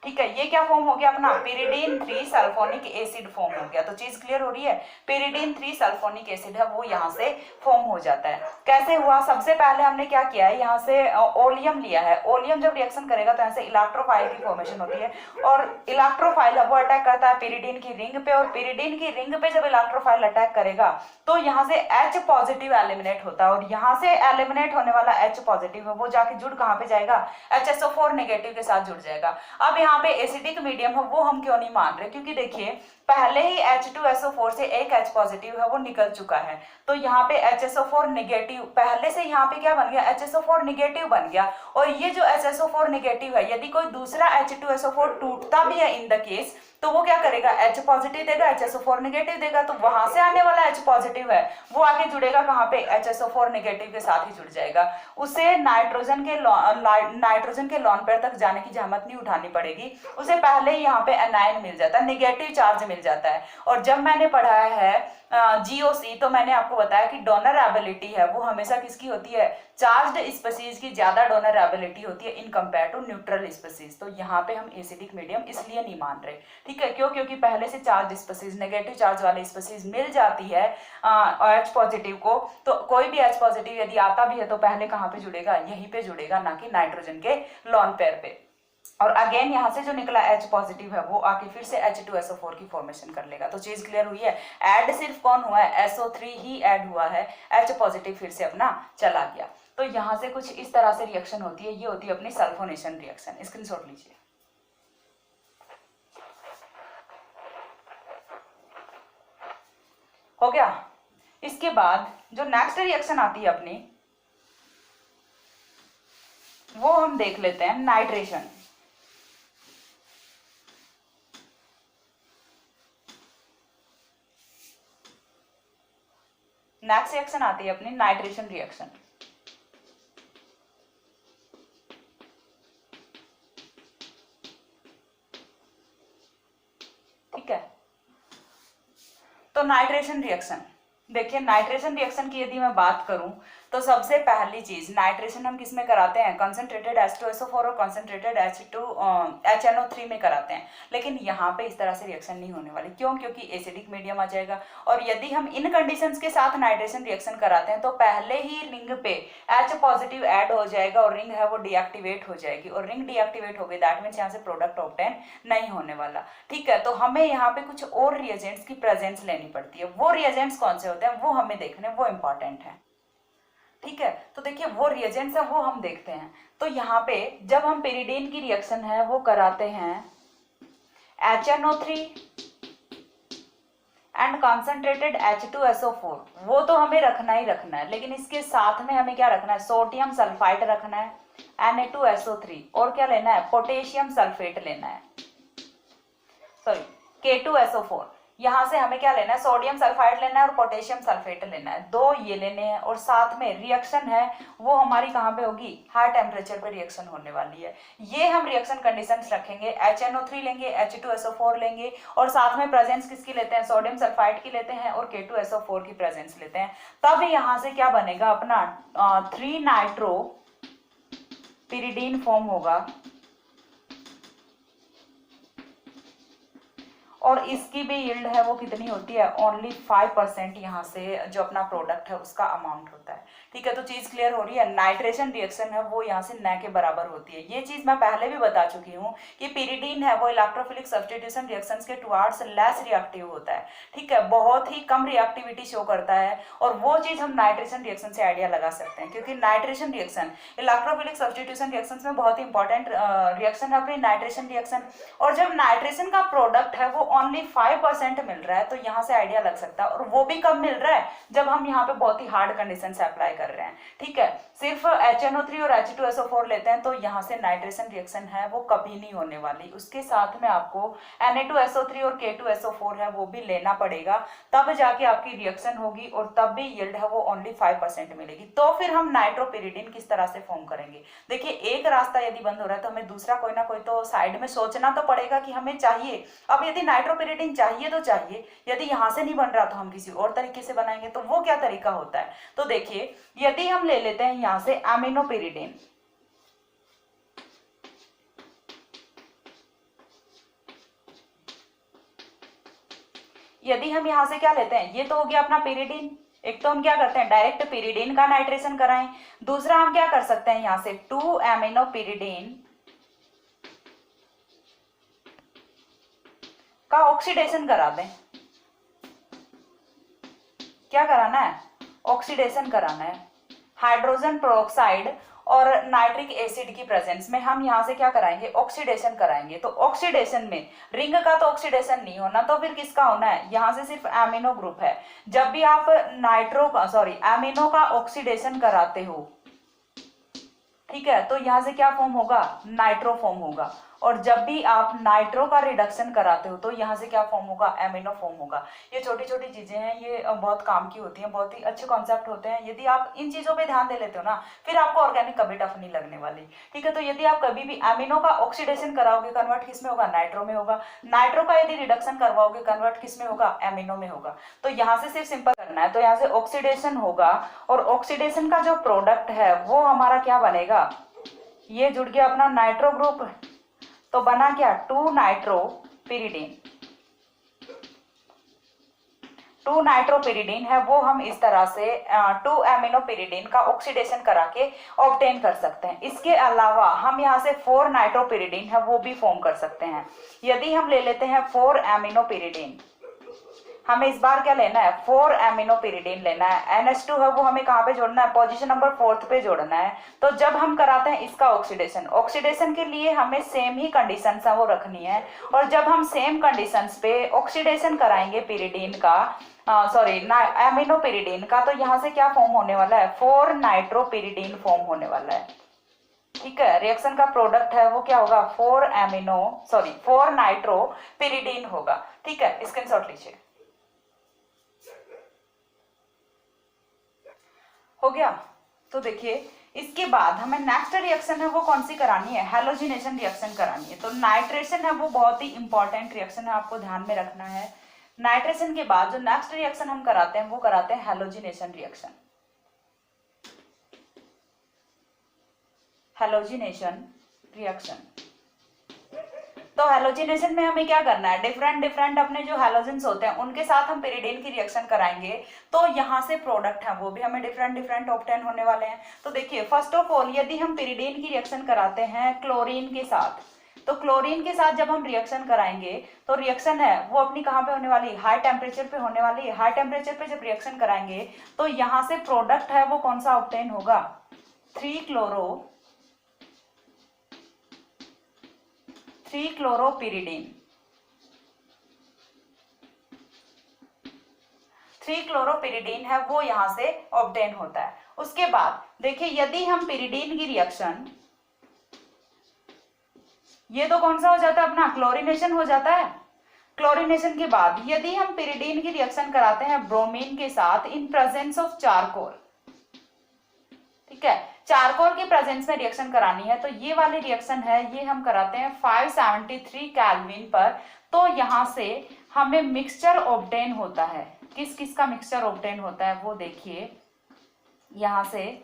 ठीक है, ये क्या फॉर्म हो गया अपना, पिरिडीन 3 सल्फोनिक एसिड फॉर्म हो गया। तो चीज क्लियर हो रही है, पिरिडीन 3 सल्फोनिक एसिड है वो यहाँ से फॉर्म हो जाता है। कैसे हुआ, सबसे पहले हमने क्या किया है, यहाँ से ओलियम लिया है। ओलियम जब रिएक्शन करेगा तो यहाँ से इलेक्ट्रोफाइल की फॉर्मेशन होती है, और इलेक्ट्रोफाइल है वो अटैक करता है पिरिडीन की रिंग पे, और पिरिडीन की रिंग पे जब इलेक्ट्रोफाइल अटैक करेगा तो यहाँ से H पॉजिटिव एलिमिनेट होता है, और यहाँ से एलिमिनेट होने वाला H पॉजिटिव है वो जाके जुड़ कहाँ पे जाएगा, HSO4 नेगेटिव के साथ जुड़ जाएगा। अब यहाँ पे एसिडिक मीडियम है वो हम क्यों नहीं मान रहे, क्योंकि देखिए पहले ही H2SO4 से एक H पॉजिटिव है वो निकल चुका है, तो यहाँ पे HSO4 नेगेटिव पहले से यहाँ पे क्या बन गया, HSO4 नेगेटिव बन गया। और ये जो HSO4 नेगेटिव है, यदि कोई दूसरा H2SO4 टूटता भी है इन द केस, तो वो क्या करेगा, H पॉजिटिव देगा, HSO4 नेगेटिव देगा, तो वहां से आने वाला H पॉजिटिव है वो आगे जुड़ेगा कहाँ पे, HSO4 नेगेटिव के साथ ही जुड़ जाएगा। उसे नाइट्रोजन के लॉन पेयर तक जाने की जहमत नहीं उठानी पड़ेगी, उसे पहले ही यहाँ पे एनायन मिल जाता है, नेगेटिव चार्ज मिल जाता है। और जब मैंने पढ़ाया है GOC तो मैंने आपको बताया कि डोनर एबिलिटी है वो हमेशा किसकी होती है, चार्ज्ड स्पीसीज की ज्यादा डोनर एबिलिटी होती है in compare to neutral species. तो यहाँ पे हम एसिडिक मीडियम इसलिए नहीं मान रहे, ठीक है, क्यों, क्योंकि पहले से चार्ज स्पीसीज, नेगेटिव चार्ज वाले स्पीसीज मिल जाती है H पॉजिटिव को, तो कोई भी H पॉजिटिव यदि आता भी है तो पहले कहाँ पे जुड़ेगा, यहीं पे जुड़ेगा, ना कि नाइट्रोजन के लॉन पेयर पे। और अगेन यहाँ से जो निकला H पॉजिटिव है वो आके फिर से H2SO4 की फॉर्मेशन कर लेगा। तो चीज क्लियर हुई है, ऐड सिर्फ कौन हुआ है, SO3 ही ऐड हुआ है, H पॉजिटिव फिर से अपना चला गया। तो यहाँ से कुछ इस तरह से रिएक्शन होती है, ये होती है अपनी सल्फोनेशन रिएक्शन। स्क्रीनशॉट लीजिए। हो गया। इसके बाद जो नेक्स्ट रिएक्शन आती है अपनी, वो हम देख लेते हैं, नाइट्रेशन। नेक्स्ट रिएक्शन आती है अपनी नाइट्रेशन रिएक्शन। ठीक है, तो नाइट्रेशन रिएक्शन देखिए, नाइट्रेशन रिएक्शन की यदि मैं बात करूं तो सबसे पहली चीज नाइट्रेशन हम किस में कराते हैं, कंसंट्रेटेड H2SO4 और कंसंट्रेटेड HNO3 में कराते हैं। लेकिन यहाँ पे इस तरह से रिएक्शन नहीं होने वाली, क्यों? क्योंकि एसिडिक मीडियम आ जाएगा। और यदि हम इन कंडीशंस के साथ नाइट्रेशन रिएक्शन कराते हैं तो पहले ही रिंग पे H पॉजिटिव ऐड हो जाएगा और रिंग है वो डीएक्टिवेट हो जाएगी, और रिंग डीएक्टिवेट हो गई दैट मीन्स यहाँ से प्रोडक्ट ऑब्टेन नहीं होने वाला। ठीक है, तो हमें यहाँ पे कुछ और रिएजेंट्स की प्रेजेंस लेनी पड़ती है। वो रिएजेंट्स कौन से होते हैं वो हमें देखने, वो इंपॉर्टेंट है। ठीक है, तो देखिए वो रिएजेंट्स है वो हम देखते हैं। तो यहाँ पे जब हम पेरिडीन की रिएक्शन है वो कराते हैं HNO3 एंड कॉन्सेंट्रेटेड H2SO4, वो तो हमें रखना ही रखना है, लेकिन इसके साथ में हमें क्या रखना है, सोडियम सल्फाइड रखना है, Na2SO3, और क्या लेना है, पोटेशियम सल्फेट लेना है, सॉरी K2SO4। यहाँ से हमें क्या लेना है, सोडियम सल्फाइड लेना है और पोटेशियम सल्फेट लेना है, दो ये लेने हैं। और साथ में रिएक्शन है वो हमारी कहाँ पे होगी, हाई टेम्परेचर पे रिएक्शन होने वाली है। ये हम रिएक्शन कंडीशंस रखेंगे, HNO3 लेंगे, H2SO4 लेंगे, और साथ में प्रेजेंस किसकी लेते हैं, सोडियम सल्फाइड की लेते हैं और K2SO4 की प्रेजेंस लेते हैं। तब यहाँ से क्या बनेगा अपना 3 नाइट्रो पिरिडीन फॉर्म होगा, और इसकी भी यील्ड है वो कितनी होती है, ओनली 5% यहाँ से जो अपना प्रोडक्ट है उसका अमाउंट होता है। ठीक है, तो चीज क्लियर हो रही है। नाइट्रेशन रिएक्शन है वो यहाँ से न के बराबर होती है। ये चीज मैं पहले भी बता चुकी हूँ कि पिरिडीन है वो इलेक्ट्रोफिलिक सब्स्टिट्यूशन रिएक्शंस के टुवार्ड्स लेस रिएक्टिव होता है। ठीक है, बहुत ही कम रिएक्टिविटी शो करता है, और वो चीज हम नाइट्रेशन रिएक्शन से आइडिया लगा सकते हैं, क्योंकि nitration reaction electrophilic substitution reactions में बहुत ही इंपॉर्टेंट रिएक्शन है अपनी नाइट्रेशन रिएक्शन। और जब नाइट्रेशन का प्रोडक्ट है वो ओनली 5% मिल रहा है, तो यहाँ से आइडिया लग सकता है, और वो भी कब मिल रहा है, जब हम यहाँ पे बहुत ही हार्ड कंडीशन से अप्लाई कर रहे हैं। ठीक है, सिर्फ HNO3 और H2SO4 लेते हैं तो यहाँ से नाइट्रेशन रिएक्शन है वो कभी नहीं होने वाली। उसके साथ में आपको Na2SO3 और K2SO4 है वो भी लेना पड़ेगा, तब जाके आपकी रिएक्शन होगी, और तब भी यील्ड है वो ओनली 5% मिलेगी। तो फिर हम नाइट्रोपिरिडीन किस तरह से फॉर्म करेंगे। देखिए, एक रास्ता यदि बंद हो रहा है तो हमें दूसरा कोई ना कोई तो साइड में सोचना तो पड़ेगा कि हमें चाहिए। अब यदि नाइट्रोपिरिडीन चाहिए तो चाहिए, यदि यहाँ से नहीं बन रहा तो हम किसी और तरीके से बनाएंगे। तो वो क्या तरीका होता है, तो देखिए यदि हम ले लेते हैं यहाँ से एमिनोपिरिडीन, यदि हम यहाँ से क्या लेते हैं, ये तो हो गया अपना पिरिडीन। एक तो हम क्या करते हैं डायरेक्ट पिरिडीन का नाइट्रेशन कराएं, दूसरा हम क्या कर सकते हैं यहाँ से 2 एमिनोपिरिडीन का ऑक्सीडेशन करा दें। क्या कराना है, ऑक्सीडेशन कराना है। हाइड्रोजन पेरोक्साइड और नाइट्रिक एसिड की प्रेजेंस में हम यहाँ से क्या कराएंगे, ऑक्सीडेशन कराएंगे। तो ऑक्सीडेशन में रिंग का तो ऑक्सीडेशन नहीं होना, तो फिर किसका होना है, यहाँ से सिर्फ एमिनो ग्रुप है। जब भी आप एमिनो का ऑक्सीडेशन कराते हो, ठीक है, तो यहाँ से क्या फॉर्म होगा, नाइट्रो फॉर्म होगा। और जब भी आप नाइट्रो का रिडक्शन कराते हो तो यहाँ से क्या फॉर्म होगा, एमिनो फॉर्म होगा। ये छोटी छोटी चीजें हैं, ये बहुत काम की होती हैं, बहुत ही अच्छे कॉन्सेप्ट होते हैं। यदि आप इन चीजों पे ध्यान दे लेते हो ना, फिर आपको ऑर्गेनिक कभी टफ नहीं लगने वाली। ठीक है, तो यदि आप कभी भी एमिनो का ऑक्सीडेशन कराओगे, कन्वर्ट किस में होगा, नाइट्रो में होगा। नाइट्रो का यदि रिडक्शन करवाओगे, कन्वर्ट किस में होगा, एमिनो में होगा। तो यहाँ से सिर्फ सिंपल करना है, तो यहाँ से ऑक्सीडेशन होगा, और ऑक्सीडेशन का जो प्रोडक्ट है वो हमारा क्या बनेगा, ये जुड़ गया अपना नाइट्रो ग्रुप, तो बना क्या, 2 नाइट्रोपिरिडीन। 2 नाइट्रोपिरिडीन है वो हम इस तरह से 2 एमिनोपिरिडीन का ऑक्सीडेशन करा के ऑब्टेन कर सकते हैं। इसके अलावा हम यहाँ से 4 नाइट्रोपिरिडीन है वो भी फॉर्म कर सकते हैं। यदि हम ले लेते हैं 4 एमिनोपिरिडीन, हमें इस बार क्या लेना है, 4 एमिनोपिरिडीन लेना है। NH2 है वो हमें कहाँ पे जोड़ना है, पोजीशन नंबर 4 पे जोड़ना है। तो जब हम कराते हैं इसका ऑक्सीडेशन, ऑक्सीडेशन के लिए हमें सेम ही कंडीशंस है वो रखनी है। और जब हम सेम कंडीशंस पे ऑक्सीडेशन कराएंगे पिरिडीन का, एमिनोपिरिडीन का, तो यहाँ से क्या फॉर्म होने वाला है, 4 नाइट्रोपिरिडीन फॉर्म होने वाला है। ठीक है, रिएक्शन का प्रोडक्ट है वो क्या होगा, 4 नाइट्रोपिरिडीन होगा। ठीक है, स्क्रीनशॉट लीजिए। हो गया। तो देखिए इसके बाद हमें नेक्स्ट रिएक्शन है वो कौन सी करानी है, हैलोजिनेशन रिएक्शन करानी है। तो नाइट्रेशन है वो बहुत ही इंपॉर्टेंट रिएक्शन है, आपको ध्यान में रखना है। नाइट्रेशन के बाद जो नेक्स्ट रिएक्शन हम कराते हैं वो कराते हैं हैलोजिनेशन रिएक्शन। Halogenation reaction. तो हैलोजिनेशन में हमें क्या करना है, डिफरेंट डिफरेंट अपने जो हैलोजेंस होते हैं उनके साथ हम पिरिडीन की रिएक्शन कराएंगे, तो यहाँ से प्रोडक्ट है वो भी हमें डिफरेंट डिफरेंट ऑब्टेन होने वाले हैं। तो देखिए फर्स्ट ऑफ ऑल यदि हम पिरिडीन की रिएक्शन कराते हैं क्लोरीन के साथ, तो क्लोरीन के साथ जब हम रिएक्शन कराएंगे तो रिएक्शन है वो अपनी कहाँ पे होने वाली है, हाई टेम्परेचर पे होने वाली है। हाई टेम्परेचर पे जब रिएक्शन कराएंगे तो यहाँ से प्रोडक्ट है वो कौन सा ऑब्टेन होगा, 3-क्लोरोपिरिडीन। 3-क्लोरोपिरिडीन है वो यहां से ऑब्टेन होता है। उसके बाद देखिए यदि हम पिरिडीन की रिएक्शन, ये तो कौन सा हो जाता है अपना, क्लोरीनेशन हो जाता है। क्लोरीनेशन के बाद यदि हम पिरिडीन की रिएक्शन कराते हैं ब्रोमीन के साथ इन प्रेजेंस ऑफ चारकोल, ठीक है, चारकोल के प्रेजेंस में रिएक्शन करानी है, तो ये वाली रिएक्शन है ये हम कराते हैं 573 केल्विन पर। तो यहां से हमें मिक्सचर ऑब्टेन होता है। किस किस का मिक्सचर ऑब्टेन होता है वो देखिए, यहां से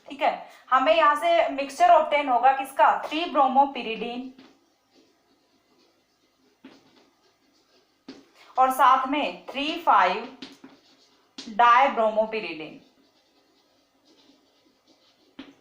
ठीक है, हमें यहां से मिक्सचर ऑब्टेन होगा किसका, 3-ब्रोमोपिरिडीन और साथ में 3,5-डायब्रोमोपिरिडीन।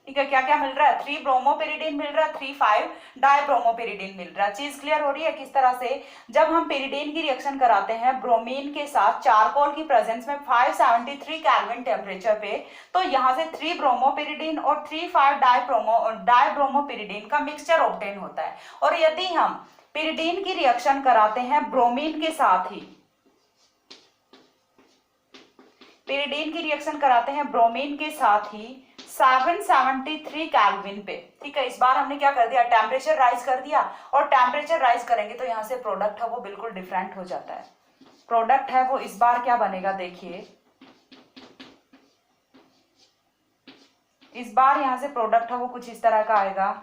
ठीक है, क्या क्या मिल रहा है, 3-ब्रोमोपिरिडीन मिल रहा है, 3,5-डायब्रोमोपिरिडीन मिल रहा है। चीज क्लियर हो रही है किस तरह से, जब हम पिरिडीन की रिएक्शन कराते हैं ब्रोमीन के साथ चारकोल की प्रेजेंस में 573 केल्विन टेम्परेचर पे, तो यहां से 3-ब्रोमोपिरिडीन और 3,5-डायब्रोमोपिरिडीन का मिक्सचर ऑब्टेन होता है। और यदि हम पिरिडीन की रिएक्शन कराते हैं ब्रोमीन के साथ ही, पिरिडीन की रिएक्शन कराते हैं ब्रोमीन के साथ ही 773 केल्विन पे, ठीक है, इस बार हमने क्या कर दिया, टेम्परेचर राइज कर दिया। और टेम्परेचर राइज करेंगे तो यहाँ से प्रोडक्ट है वो बिल्कुल डिफरेंट हो जाता है। प्रोडक्ट है वो इस बार क्या बनेगा, देखिए इस बार यहाँ से प्रोडक्ट है वो कुछ इस तरह का आएगा।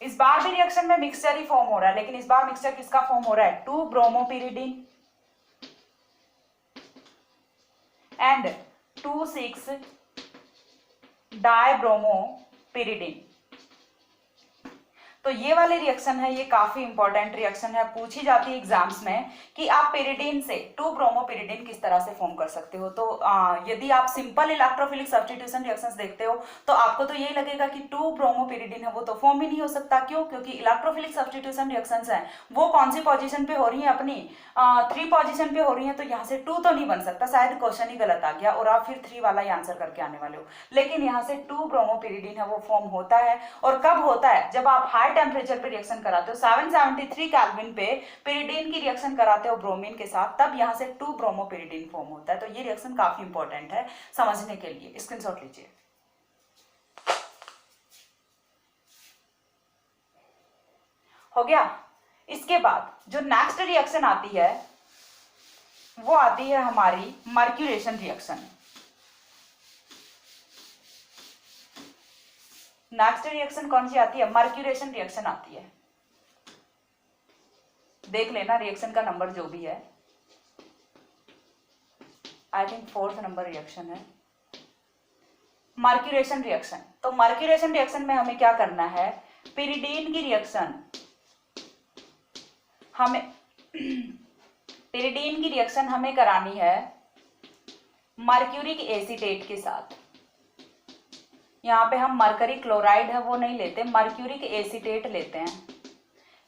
इस बार भी रिएक्शन में मिक्सचर ही फॉर्म हो रहा है, लेकिन इस बार मिक्सचर किसका फॉर्म हो रहा है, 2-ब्रोमोपिरिडीन एंड 2,6-डायब्रोमोपिरिडीन। तो ये वाली रिएक्शन है ये काफी इंपॉर्टेंट रिएक्शन है, पूछी जाती है एग्जाम्स में कि आप पिरिडीन से 2-ब्रोमोपिरिडीन किस तरह से फॉर्म कर सकते हो। तो यदि आप सिंपल इलेक्ट्रोफिलिक सब्स्टिट्यूशन रिएक्शंस देखते हो तो आपको तो यही लगेगा कि 2-ब्रोमोपिरिडीन है वो तो फॉर्म ही नहीं हो सकता। क्यों, क्योंकि इलेक्ट्रोफिलिक सब्स्टिट्यूशन रिएक्शंस है वो कौन सी पोजीशन पे हो रही है, अपनी 3 पोजीशन पे हो रही है, तो यहाँ से 2 तो नहीं बन सकता, शायद क्वेश्चन ही गलत आ गया और आप फिर 3 वाला ही आंसर करके आने वाले हो। लेकिन यहाँ से 2-ब्रोमोपिरिडीन है वो फॉर्म होता है। और कब होता है, जब आप हाई टेम्परेचर पे रिएक्शन कराते हो 773 केल्विन पे पिरिडीन की रिएक्शन कराते हो ब्रोमीन के साथ, तब यहाँ से 2-ब्रोमोपिरिडीन फॉर्म होता है। तो ये रिएक्शन काफी इंपॉर्टेंट है समझने के लिए, स्क्रीनशॉट लीजिए। हो गया। इसके बाद जो नेक्स्ट रिएक्शन आती है वो आती है हमारी मर्क्यूरेशन रिएक्शन। नेक्स्ट रिएक्शन कौन सी आती है, मर्क्यूरेशन रिएक्शन आती है। देख लेना रिएक्शन का नंबर जो भी है, I think 4th number reaction है मर्क्यूरेशन रिएक्शन। तो मर्क्यूरेशन रिएक्शन में हमें क्या करना है, पिरिडीन की रिएक्शन हमें पिरिडीन की रिएक्शन हमें करानी है मर्क्यूरिक एसीटेट के साथ। यहाँ पे हम मरकरी क्लोराइड है वो नहीं लेते, मर्क्यूरिक एसीटेट लेते हैं।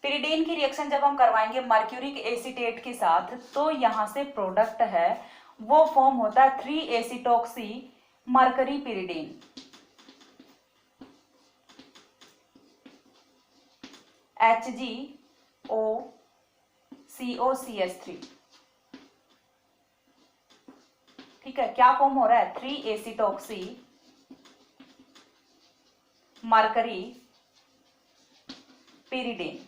पिरिडीन की रिएक्शन जब हम करवाएंगे मर्क्यूरिक एसीटेट के साथ, तो यहाँ से प्रोडक्ट है वो फॉर्म होता है 3-एसीटॉक्सी मरकरी पिरिडीन। HgOCOCH3, ठीक है, क्या फॉर्म हो रहा है, 3-एसीटॉक्सी मरकरी पिरिडीन।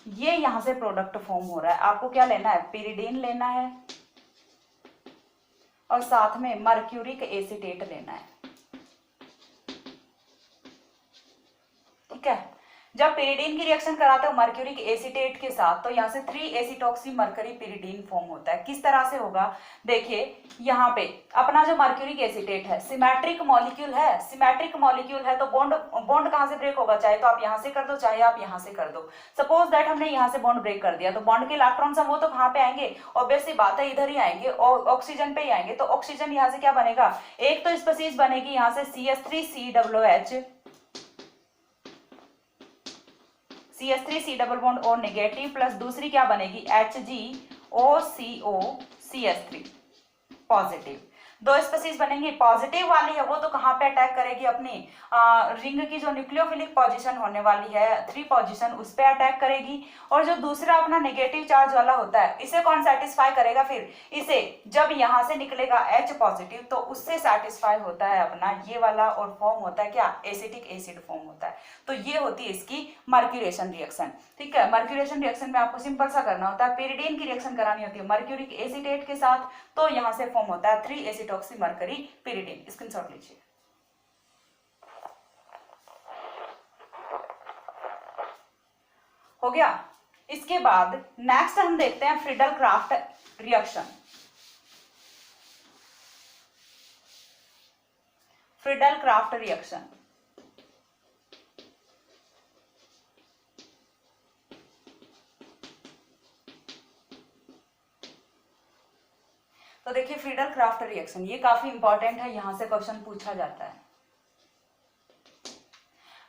ये यहाँ से प्रोडक्ट फॉर्म हो रहा है, आपको क्या लेना है, पिरिडीन लेना है और साथ में मर्क्यूरिक एसीटेट लेना है। ठीक है, जब पिरिडीन की रिएक्शन कराते हो मर्क्यूरिक एसीटेट के साथ तो यहाँ से 3 एसीटॉक्सी मर्करी पिरिडीन फॉर्म होता है। किस तरह से होगा, देखिए यहाँ पे अपना जो मर्क्यूरिक एसीटेट है सिमेट्रिक मॉलिक्यूल है, सिमेट्रिक मॉलिक्यूल है तो बॉन्ड बॉन्ड कहाँ से ब्रेक होगा, चाहे तो आप यहाँ से कर दो चाहे आप यहाँ से कर दो। सपोज दैट हमने यहाँ से बॉन्ड ब्रेक कर दिया तो बॉन्ड के इलेक्ट्रॉन्स वो तो कहाँ पे आएंगे, ऑब्वियस सी बात है इधर ही आएंगे और ऑक्सीजन पे ही आएंगे। तो ऑक्सीजन यहाँ से क्या बनेगा, एक तो स्पीशीज बनेगी यहाँ से CH3C डबल बॉन्ड और नेगेटिव, प्लस दूसरी क्या बनेगी HgOCOCH3 पॉजिटिव। दो स्पीशीज बनेंगी, पॉजिटिव वाली है वो तो कहाँ पे अटैक करेगी, अपनी रिंग की जो न्यूक्लियोफिलिक पोजीशन होने वाली है 3 पोजीशन उस पे अटैक करेगी। और जो दूसरा अपना नेगेटिव चार्ज वाला होता है इसे कौन सेटिस्फाई करेगा, फिर इसे जब यहाँ से निकलेगा H पॉजिटिव तो उससे सेटिस्फाई होता है अपना ये वाला और फॉर्म होता है क्या, एसिटिक एसिड फॉर्म होता है। तो ये होती है इसकी मर्क्यूरेशन रिएक्शन। ठीक है, मर्क्यूरेशन रिएक्शन में आपको सिंपल सा करना होता है, पिरिडीन की रिएक्शन करानी होती है मर्क्यूरिक एसीटेट के साथ तो यहाँ से फॉर्म होता है 3 एसिटॉक्सी मर्करी पिरिडीन। स्क्रीनशॉट लीजिए। हो गया। इसके बाद नेक्स्ट हम देखते हैं Friedel craft reaction. Friedel craft reaction तो देखिए फ्रीडल क्राफ्ट रिएक्शन ये काफी इंपॉर्टेंट है, यहां से क्वेश्चन पूछा जाता है।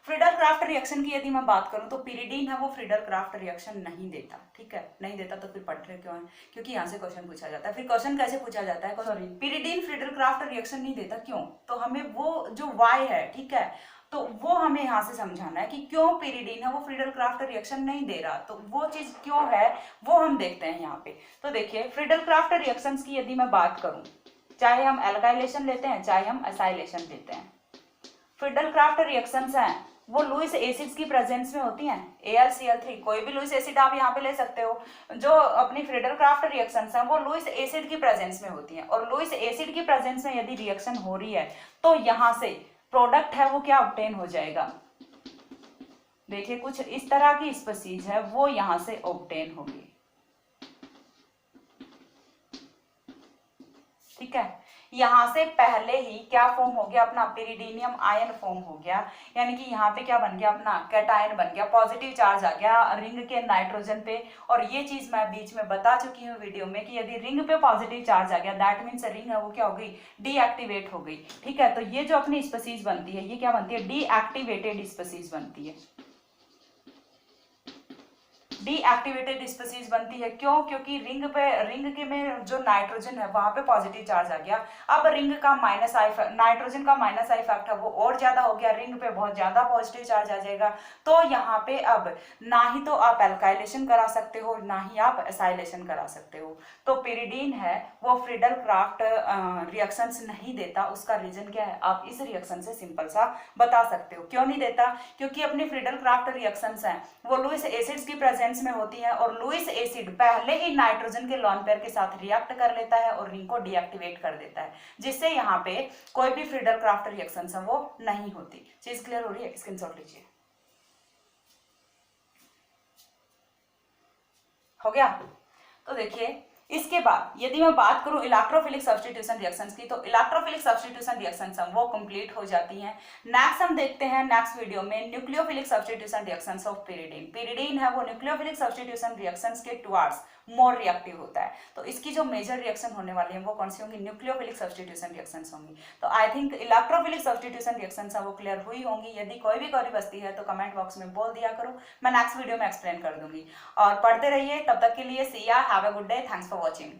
फ्रीडल क्राफ्ट रिएक्शन की यदि मैं बात करूं तो पिरिडीन है वो फ्रीडल क्राफ्ट रिएक्शन नहीं देता। ठीक है, नहीं देता तो फिर पढ़ रहे क्यों है, क्योंकि यहाँ से क्वेश्चन पूछा जाता है। फिर क्वेश्चन कैसे पूछा जाता है, sorry pyridine Friedel craft reaction नहीं देता क्यों, तो हमें वो जो वाई है, ठीक है, तो वो हमें यहाँ से समझाना है कि क्यों पिरिडीन है वो फ्रीडल क्राफ्ट रिएक्शन नहीं दे रहा, तो वो चीज क्यों है वो हम देखते हैं यहाँ पे। तो देखिए फ्रीडल क्राफ्ट रिएक्शंस की यदि मैं बात करूं, चाहे हम एल्काइलेशन लेते हैं चाहे हम एसाइलेशन लेते हैं, फ्रीडल क्राफ्ट रिएक्शंस हैं वो लुईस एसिड्स की प्रेजेंस में होती हैं। AlCl3 कोई भी लुईस एसिड आप यहाँ पे ले सकते हो। जो अपनी फ्रीडल क्राफ्ट रिएक्शंस हैं वो लुईस एसिड की प्रेजेंस में होती हैं और लुईस एसिड की प्रेजेंस में यदि रिएक्शन हो रही है तो यहाँ से प्रोडक्ट है वो क्या ऑब्टेन हो जाएगा, देखिए कुछ इस तरह की स्पीशीज है वो यहाँ से ऑब्टेन होगी। ठीक है, यहाँ से पहले ही क्या फॉर्म हो गया, अपना पिरिडीनियम आयन फॉर्म हो गया, यानी कि यहाँ पे क्या बन गया, अपना कैटायन बन गया, पॉजिटिव चार्ज आ गया रिंग के नाइट्रोजन पे। और ये चीज मैं बीच में बता चुकी हूँ वीडियो में कि यदि रिंग पे पॉजिटिव चार्ज आ गया दैट मीन्स रिंग है वो क्या हो गई, डीएक्टिवेट हो गई। ठीक है, तो ये जो अपनी स्पीशीज बनती है ये क्या बनती है, डीएक्टिवेटेड स्पीशीज बनती है। डीएक्टिवेटेड स्पीशीज बनती है क्यों, क्योंकि रिंग के में जो नाइट्रोजन है वहां पे पॉजिटिव चार्ज आ गया, अब रिंग का माइनस आई नाइट्रोजन का माइनस आई इफेक्ट है वो और ज्यादा हो गया, रिंग पे बहुत ज्यादा पॉजिटिव चार्ज आ जाएगा। तो यहाँ पे अब ना ही तो आप एल्काइलेशन करा सकते हो ना ही आप एसाइलेशन करा सकते हो। तो पिरिडीन है वो फ्रीडल क्राफ्ट रिएक्शंस नहीं देता, उसका रीजन क्या है आप इस रिएक्शन से सिंपल सा बता सकते हो। क्यों नहीं देता, क्योंकि अपनी फ्रीडल क्राफ्ट रिएक्शंस हैं वो लुईस एसिड्स की प्रेजेंस में होती है और लुईस एसिड पहले ही नाइट्रोजन के लॉन पेयर के साथ रिएक्ट कर लेता है और रिंग को डीएक्टिवेट कर देता है, जिससे यहाँ पे कोई भी फ्रीडल क्राफ्ट रिएक्शंस है वो नहीं होती। चीज क्लियर हो रही है, स्क्रीनशॉट लीजिए। हो गया। तो देखिए इसके बाद यदि मैं बात करूं इलेक्ट्रोफिलिक सब्स्टिट्यूशन रिएक्शंस की, तो इलेक्ट्रोफिलिक सब्स्टिट्यूशन रिएक्शंस वो कंप्लीट हो जाती हैं। नेक्स्ट हम देखते हैं नेक्स्ट वीडियो में nucleophilic substitution reactions of pyridine. Pyridine है वो न्यूक्लियोफिलिक सब्स्टिट्यूशन रिएक्शंस के टुवर्ड्स मोर रिएक्टिव होता है। तो इसकी जो मेजर रिएक्शन होने वाली है वो कौन सी होंगी, न्यूक्लियोफिलिक सब्स्टिट्यूशन रिएक्शंस होंगी। तो I think electrophilic substitution reactions वो क्लियर हुई होंगी। यदि कोई भी क्वेरी बचती है तो कमेंट बॉक्स में बोल दिया करो, मैं नेक्स्ट वीडियो में एक्सप्लेन कर दूंगी। और पढ़ते रहिए, तब तक के लिए सी या, have a good day, thanks for watching.